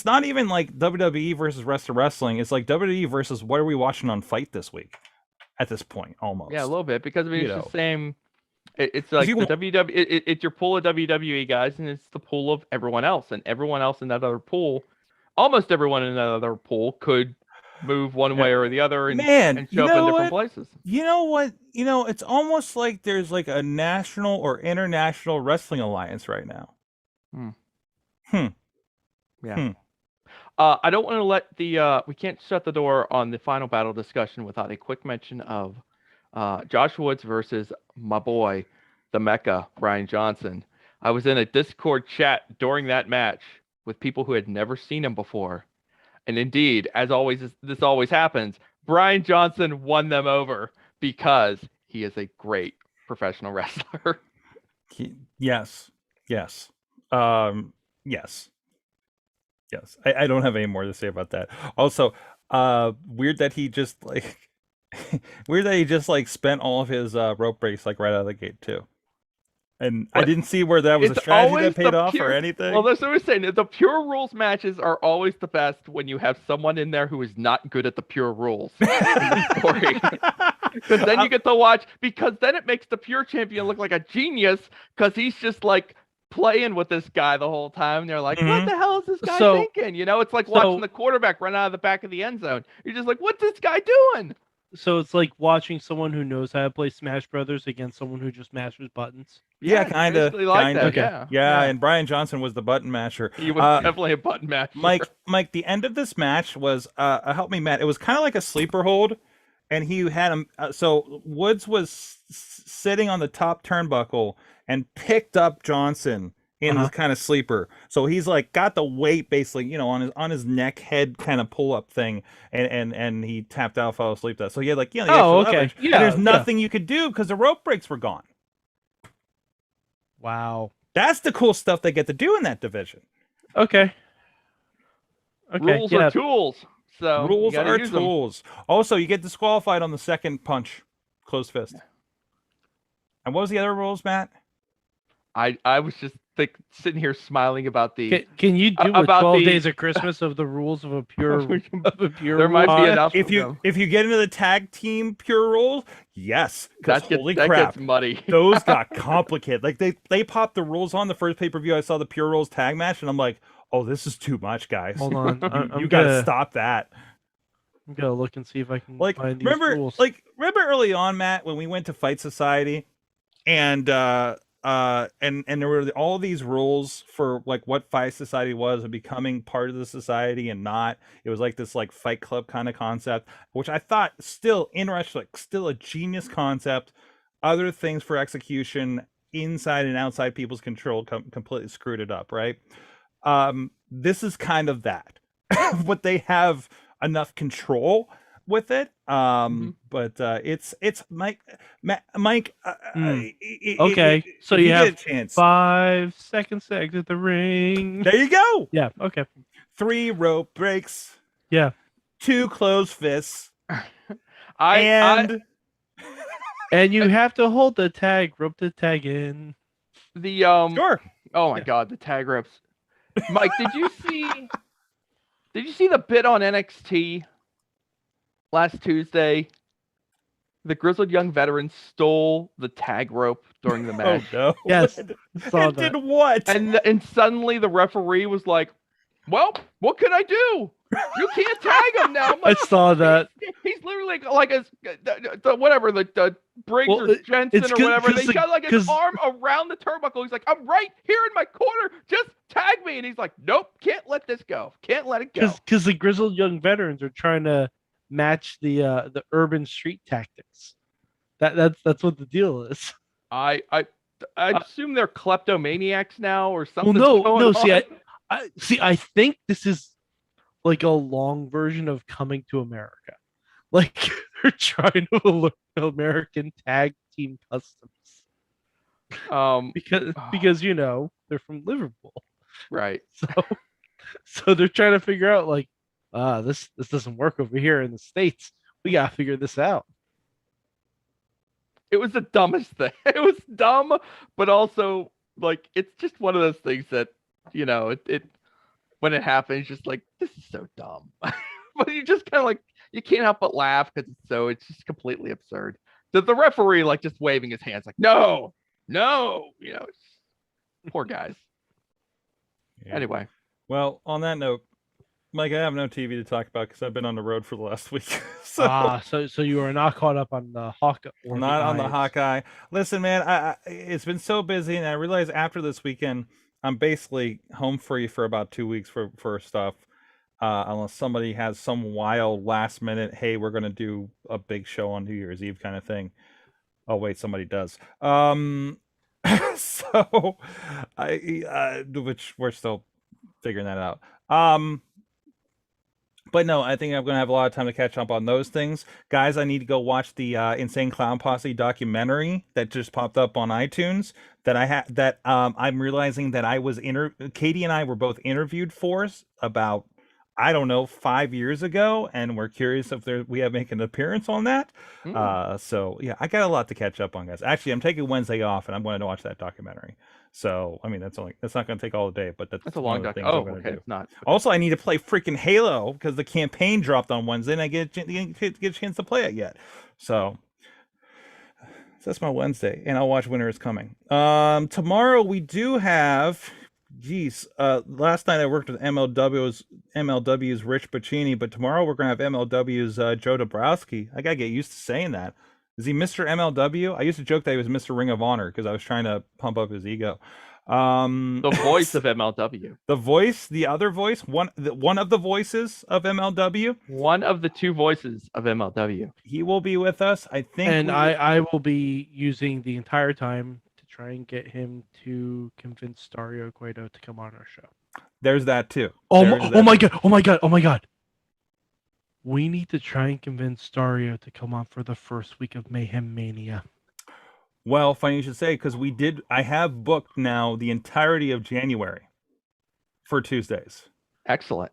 not even like WWE versus rest of wrestling. It's like WWE versus what are we watching on Fight this week at this point, almost. Yeah, a little bit, because I mean, You it's know. the same. It's like you the won't- WWE. It's your pool of WWE guys, and it's the pool of everyone else, and everyone else in that other pool, almost everyone in that other pool could move one way or the other, and Man, show you up in know different what? places. You know what? You know, it's almost like there's like a national or international wrestling alliance right now. Yeah. Hmm. I don't want to let the we can't shut the door on the final battle discussion without a quick mention of Josh Woods versus my boy, the Mecca, Brian Johnson. I was in a Discord chat during that match with people who had never seen him before. And indeed, as always, this always happens, Brian Johnson won them over because he is a great professional wrestler. Yes. Yes. Yes. Yes. I don't have any more to say about that. Also, weird that he just like spent all of his rope breaks like right out of the gate too. And I didn't see where that was a It's strategy always that paid the off or pure- anything. Well, that's what we're saying. The pure rules matches are always the best when you have someone in there who is not good at the pure rules in the story. Because then you get to watch, because then it makes the pure champion look like a genius, because he's just like playing with this guy the whole time. And they're like, what the hell is this guy thinking? You know, it's like watching the quarterback run out of the back of the end zone. You're just like, what's this guy doing? So it's like watching someone who knows how to play Smash Brothers against someone who just mashes buttons. Yeah, it's kind of. basically like that. Okay. Yeah, and Brian Johnson was the button masher. He was definitely a button match. Mike, the end of this match was help me, Matt. It was kind of like a sleeper hold, and he had him. So Woods was sitting on the top turnbuckle and picked up Johnson in this kind of sleeper. So he's like got the weight basically, you know, on his neck head kind of pull up thing, and he tapped out, fell asleep. That so he had like, you know, Oh, extra okay. leverage. Yeah, And there's nothing you could do because the rope breaks were gone. Wow. That's the cool stuff they get to do in that division. Okay. Rules are tools. So Rules you gotta are use them. tools. Also, you get disqualified on the second punch, closed fist. And what was the other rules, Matt? I was just sitting here smiling about the Can you do about 12 the- days of Christmas of the rules of a pure There might be rule? enough if of you them. if you get into the tag team pure rules, yes, because holy that crap, gets muddy. those got complicated. Like they popped the rules on the first pay-per-view. I saw the pure rules tag match, and I'm like, oh, this is too much, guys. Hold on, You got to stop that. I'm gonna look and see if I can Like find these rules. remember early on, Matt, when we went to Fight Society, and there were all these rules for like what Fight Society was and becoming part of the society and not. It was like this like Fight Club kind of concept, which I thought still interesting, like still a genius concept. Other things for execution inside and outside people's control completely screwed it up, right? This is kind of that, but they have enough control with it. But it's Mike. Okay, so you have get a chance. 5 seconds to exit the ring. There you go. Yeah. Okay. 3 rope breaks. Yeah. 2 closed fists. And you have to hold the tag, rope the tag in. The Sure. Oh my god, the tag ropes. Mike, did you see the bit on NXT last Tuesday? The grizzled young veteran stole the tag rope during the match. Oh no. Yes. Saw And that. did what? And suddenly the referee was like, "Well, what can I do? You can't tag him now." I'm I like, saw that. He's literally like the Briggs Well, or Jensen it's or whatever. They 'cause got like his 'cause- arm around the turnbuckle. He's like, "I'm right here in my corner. Just tag me." And he's like, "Nope, can't let this go. Can't let it go." Because the grizzled young veterans are trying to match the urban street tactics. That's what the deal is. I assume they're kleptomaniacs now or Well, something. no. I think this is like a long version of Coming to America. Like they're trying to learn American tag team customs because you know they're from Liverpool, right. so they're trying to figure out like this doesn't work over here in the States. We gotta figure this out. It was the dumbest thing. It was dumb, but also like it's just one of those things that it when it happens, just like this is so dumb. But you just kind of like you can't help but laugh because it's just completely absurd. The referee like just waving his hands like no, poor guys. Yeah. Anyway, Well, on that note, Mike, I have no TV to talk about because I've been on the road for the last week. So So you are not caught up on the Hawkeye. not on the Hawkeye. Listen, man, it's been so busy, and I realized after this weekend, I'm basically home free for about 2 weeks for stuff, unless somebody has some wild last minute, hey, we're gonna do a big show on New Year's Eve kind of thing. Oh wait, somebody does. So which we're still figuring that out. But no, I think I'm going to have a lot of time to catch up on those things. Guys, I need to go watch the Insane Clown Posse documentary that just popped up on iTunes that I'm realizing that I was Katie and I were both interviewed for about, I don't know, 5 years ago, and we're curious if we have make an appearance on that. So yeah, I got a lot to catch up on, guys. Actually, I'm taking Wednesday off, and I'm going to watch that documentary. So I mean, that's not going to take all day, but that's a long documentary. Oh, okay, it's not. Also, I need to play freaking Halo because the campaign dropped on Wednesday, and I get a chance to play it yet. So that's my Wednesday, and I'll watch Winter is Coming. Tomorrow we do have. Last night I worked with MLW's Rich Pacini, but tomorrow we're gonna have MLW's Joe Dabrowski. I gotta get used to saying that. Is he Mr. MLW? I used to joke that he was Mr. Ring of Honor because I was trying to pump up his ego. The voice of MLW. The voice, the other voice, one of the voices of MLW. One of the 2 voices of MLW. He will be with us, I think. And I will be using the entire time to try and get him to convince Dario Cueto to come on our show. There's that too. Oh my god. We need to try and convince Dario to come on for the first week of Mayhem Mania. Well, funny you should say, because I have booked now the entirety of January for Tuesdays. Excellent.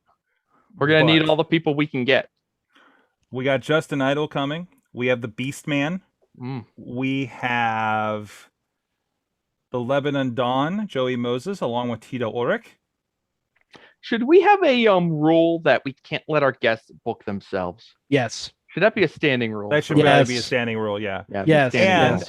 We're going to need all the people we can get. We got Justin Idol coming. We have the Beast Man. We have the Lebanon Dawn, Joey Moses, along with Tito Ulrich. Should we have a rule that we can't let our guests book themselves? Yes. Should that be a standing rule? That should Yes. probably be a standing rule, yeah. Yeah, Yes, standing And rule.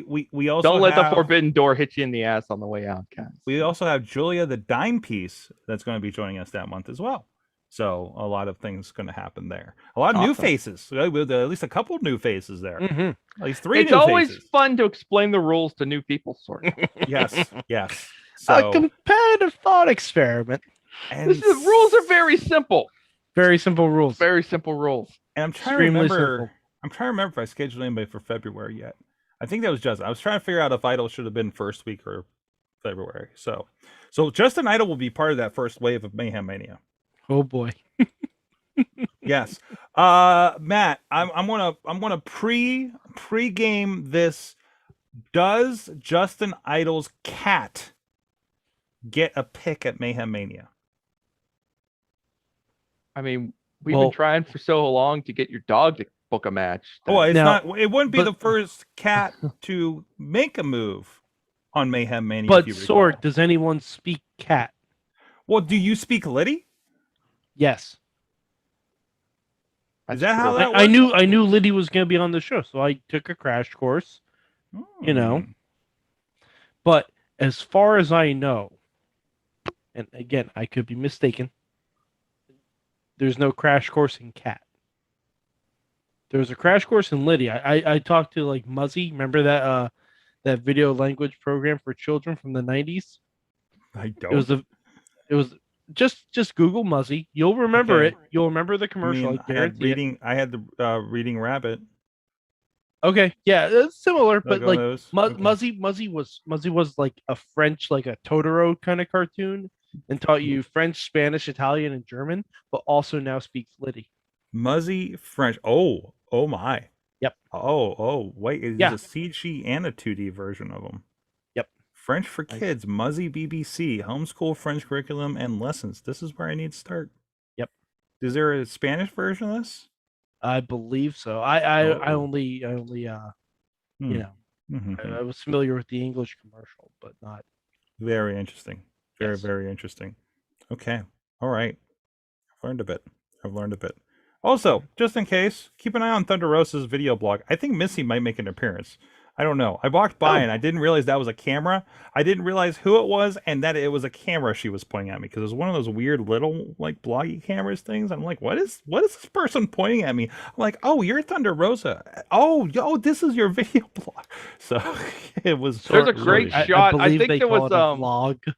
standing we also Don't let have, the forbidden door hit you in the ass on the way out, guys. we also have Julia the Dime Piece that's going to be joining us that month as well. So a lot of things going to happen there. A lot of new Awesome. faces. With at least a couple of new faces there. Mm-hmm. At least 3 It's new always faces. fun to explain the rules to new people, sort of. Yes, yes. A So competitive thought experiment. and The rules are very simple. Very simple rules. Very simple rules. And I'm trying extremely to remember. simple. I'm trying to remember if I scheduled anybody for February yet. I think that was Justin. I was trying to figure out if Idol should have been first week or February. So Justin Idol will be part of that first wave of Mayhem Mania. Oh boy. Yes. Matt, I'm gonna pre-game this. Does Justin Idol's cat get a pick at Mayhem Mania? I mean, we've Well- been trying for so long to get your dog to book a match. Oh, it's Now- not. It wouldn't be but- the first cat to make a move on Mayhem Mania. But if you recall. Sword, does anyone speak cat? Well, do you speak Liddy? Yes. Is that how true. that I knew Liddy was going to be on the show, so I took a crash course. You know. Hmm. But as far as I know, and again, I could be mistaken, there's no crash course in cat. There's a crash course in Liddy. I talked to like Muzzy. Remember that video language program for children from the 90s? I don't. It was just Google Muzzy. You'll remember Okay. it. You'll remember the commercial. I guarantee it. I had the Reading Rabbit. Okay, yeah, it's similar, but Like like those? Muzzy was like a French, like a Totoro kind of cartoon, and taught you French, Spanish, Italian, and German, but also now speaks Liddy. Muzzy French. Oh my. Yep. Oh, wait. There's Yeah. a CG and a 2D version of them. Yep. French for Nice. Kids, Muzzy BBC, homeschool French curriculum and lessons. This is where I need to start. Yep. Is there a Spanish version of this? I believe so. I Oh. only you know, Mhm. I was familiar with the English commercial, but not. Very interesting. Very, Yes. very interesting. Okay. All right. I've learned a bit. Also, just in case, keep an eye on Thunder Rosa's video blog. I think Missy might make an appearance. I don't know. I walked by and I didn't realize that was a camera. I didn't realize who it was and that it was a camera she was pointing at me because it was one of those weird little like bloggy cameras things. I'm like, what is this person pointing at me? I'm like, oh, you're Thunder Rosa. Oh, this is your video blog. So it was. There's a really- great I shot. I believe think they there call was it a vlog.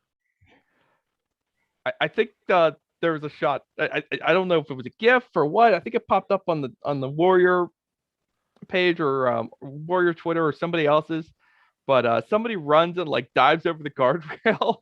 I think there was a shot. I don't know if it was a GIF or what. I think it popped up on the Warrior page or Warrior Twitter or somebody else's. But somebody runs and like dives over the guardrail,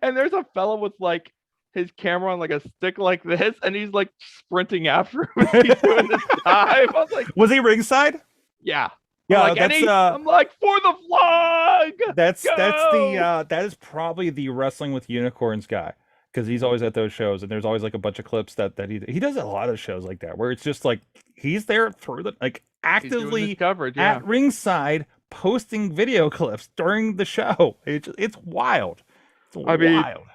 and there's a fellow with like his camera on like a stick like this, and he's like sprinting after him as he's doing this dive. I was like, Was he ringside? yeah. Yeah, I'm like, that's "Eddie," I'm like, for the vlog. that's Go! that is probably the Wrestling with Unicorns guy because he's always at those shows and there's always like a bunch of clips that he does a lot of shows like that where it's just like he's there through the like He's doing actively this coverage. Yeah. at ringside posting video clips during the show. It's wild. It's I mean, wild.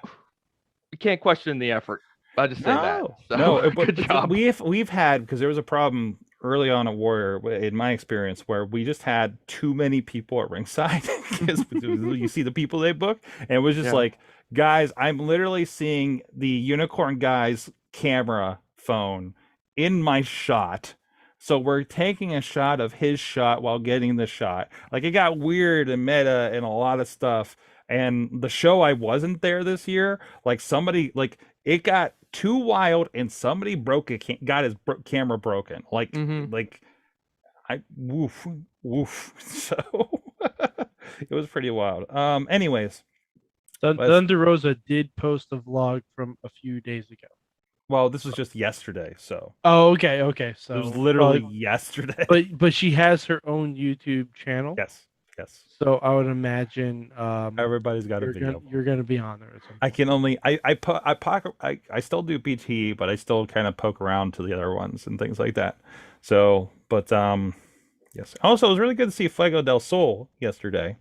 You can't question the effort. I just say that. So, No, good job. we've had because there was a problem early on at Warrior in my experience where we just had too many people at ringside because you see the people they book and it was just Yeah. like, guys, I'm literally seeing the Unicorn guy's camera phone in my shot. So we're taking a shot of his shot while getting the shot. Like it got weird and meta and a lot of stuff. And the show I wasn't there this year, like somebody like it got too wild and somebody got his camera broken. Like Mhm. like I woof. So it was pretty wild. Anyways, But- Thunder Rosa did post a vlog from a few days ago. well, this was just yesterday, so Oh, okay. So it was literally probably- yesterday. but she has her own YouTube channel. yes. So I would imagine Everybody's got a video. you're gonna be on there. At some I can only I still do PT, but I still kind of poke around to the other ones and things like that. So, but yes. Also, it was really good to see Fuego del Sol yesterday.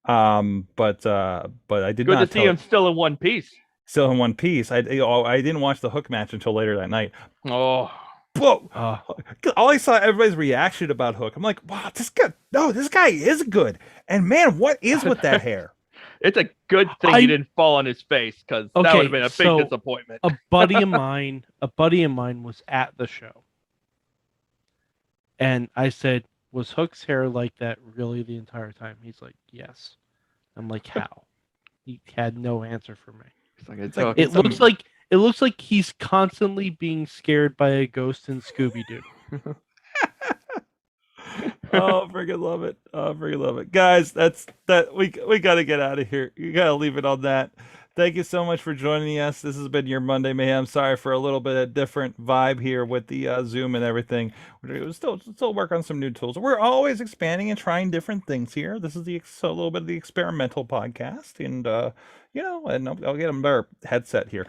But I did Good not to see him still in one piece. still in one piece. I didn't watch the Hook match until later that night. Oh, Whoa! Uh, All I saw everybody's reaction about Hook. I'm like, wow, this guy is good. And man, what is with that hair? it's a good thing he didn't fall on his face, because that Okay, would have been a so- big disappointment. a buddy of mine was at the show, and I said, "Was Hook's hair like that really the entire time?" He's like, "Yes." I'm like, "How?" He had no answer for me. It's like, It's like- It looks like he's constantly being scared by a ghost in Scooby Doo. Oh, freaking love it. Oh, freaking love it. Guys, we got to get out of here. You got to leave it on that. Thank you so much for joining us. This has been your Monday Mayhem. Sorry for a little bit of different vibe here with the Zoom and everything. We're still work on some new tools. We're always expanding and trying different things here. This is a little bit of the experimental podcast, and and I'll get a better headset here.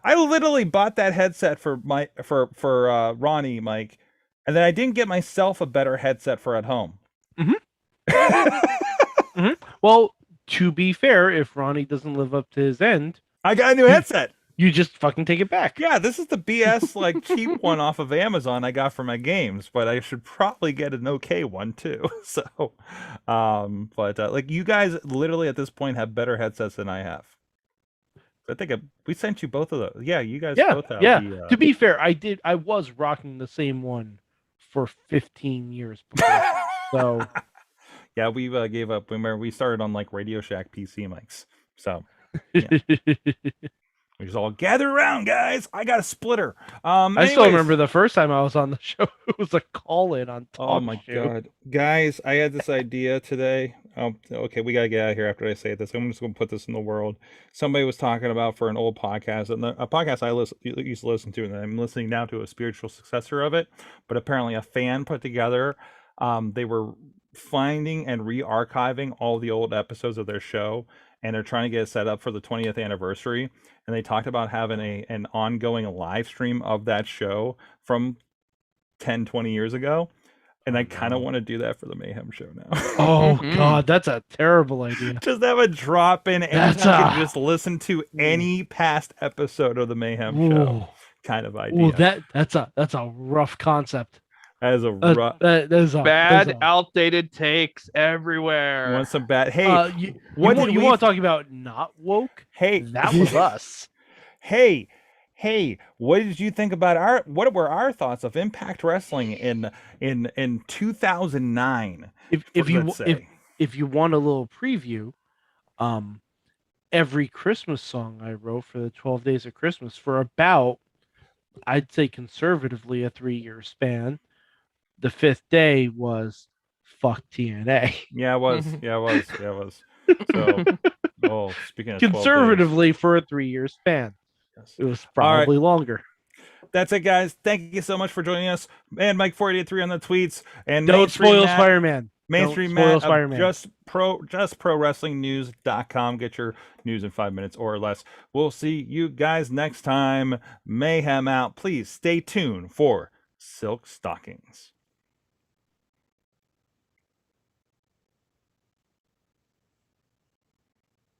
I literally bought that headset for Ronnie, Mike, and then I didn't get myself a better headset for at home. Well, to be fair, if Ronnie doesn't live up to his end, I got a new headset. you just fucking take it back. Yeah, this is the BS cheap one off of Amazon I got for my games, but I should probably get an okay one too. So, but you guys literally at this point have better headsets than I have. I think we sent you both of those. Yeah, you guys both have. Yeah. To be fair, I was rocking the same one for 15 years before. So yeah, we gave up. Remember, we started on Radio Shack PC mics. So we just all gather around, guys. I got a splitter. I still remember the first time I was on the show. It was a call-in on Talk Oh my Show. god, guys! I had this idea today. Okay, we gotta get out of here after I say this. I'm just gonna put this in the world. Somebody was talking about for an old podcast, and a podcast I used to listen to, and I'm listening now to a spiritual successor of it. But apparently, a fan put together. They were finding and re-archiving all the old episodes of their show, and they're trying to get it set up for the 20th anniversary. And they talked about having an ongoing live stream of that show from 10-20 years ago, and I kind of want to do that for the Mayhem show now. Oh god, that's a terrible idea. Just have a drop in, and you can just listen to any past episode of the Mayhem show kind of idea. Ooh, that's a rough concept. That is a rough, that is a Bad, outdated takes everywhere. want some bad. Hey, you want to talk about not woke? Hey, That was us. Hey, what did you think about what were our thoughts of Impact Wrestling in 2009? If you want a little preview, every Christmas song I wrote for the 12 Days of Christmas for about, I'd say conservatively, a 3-year span. The 5th day was fuck TNA. Yeah, it was. Yeah, it was. So, speaking of 12 Conservatively for a 3-year span. days. It was probably longer. That's it, guys. Thank you so much for joining us. And Mike 483 on the tweets. And Don't spoil Spider-Man. Mainstream Matt of justprowrestlingnews.com. Get your news in 5 minutes or less. We'll see you guys next time. Mayhem out. Please stay tuned for Silk Stockings.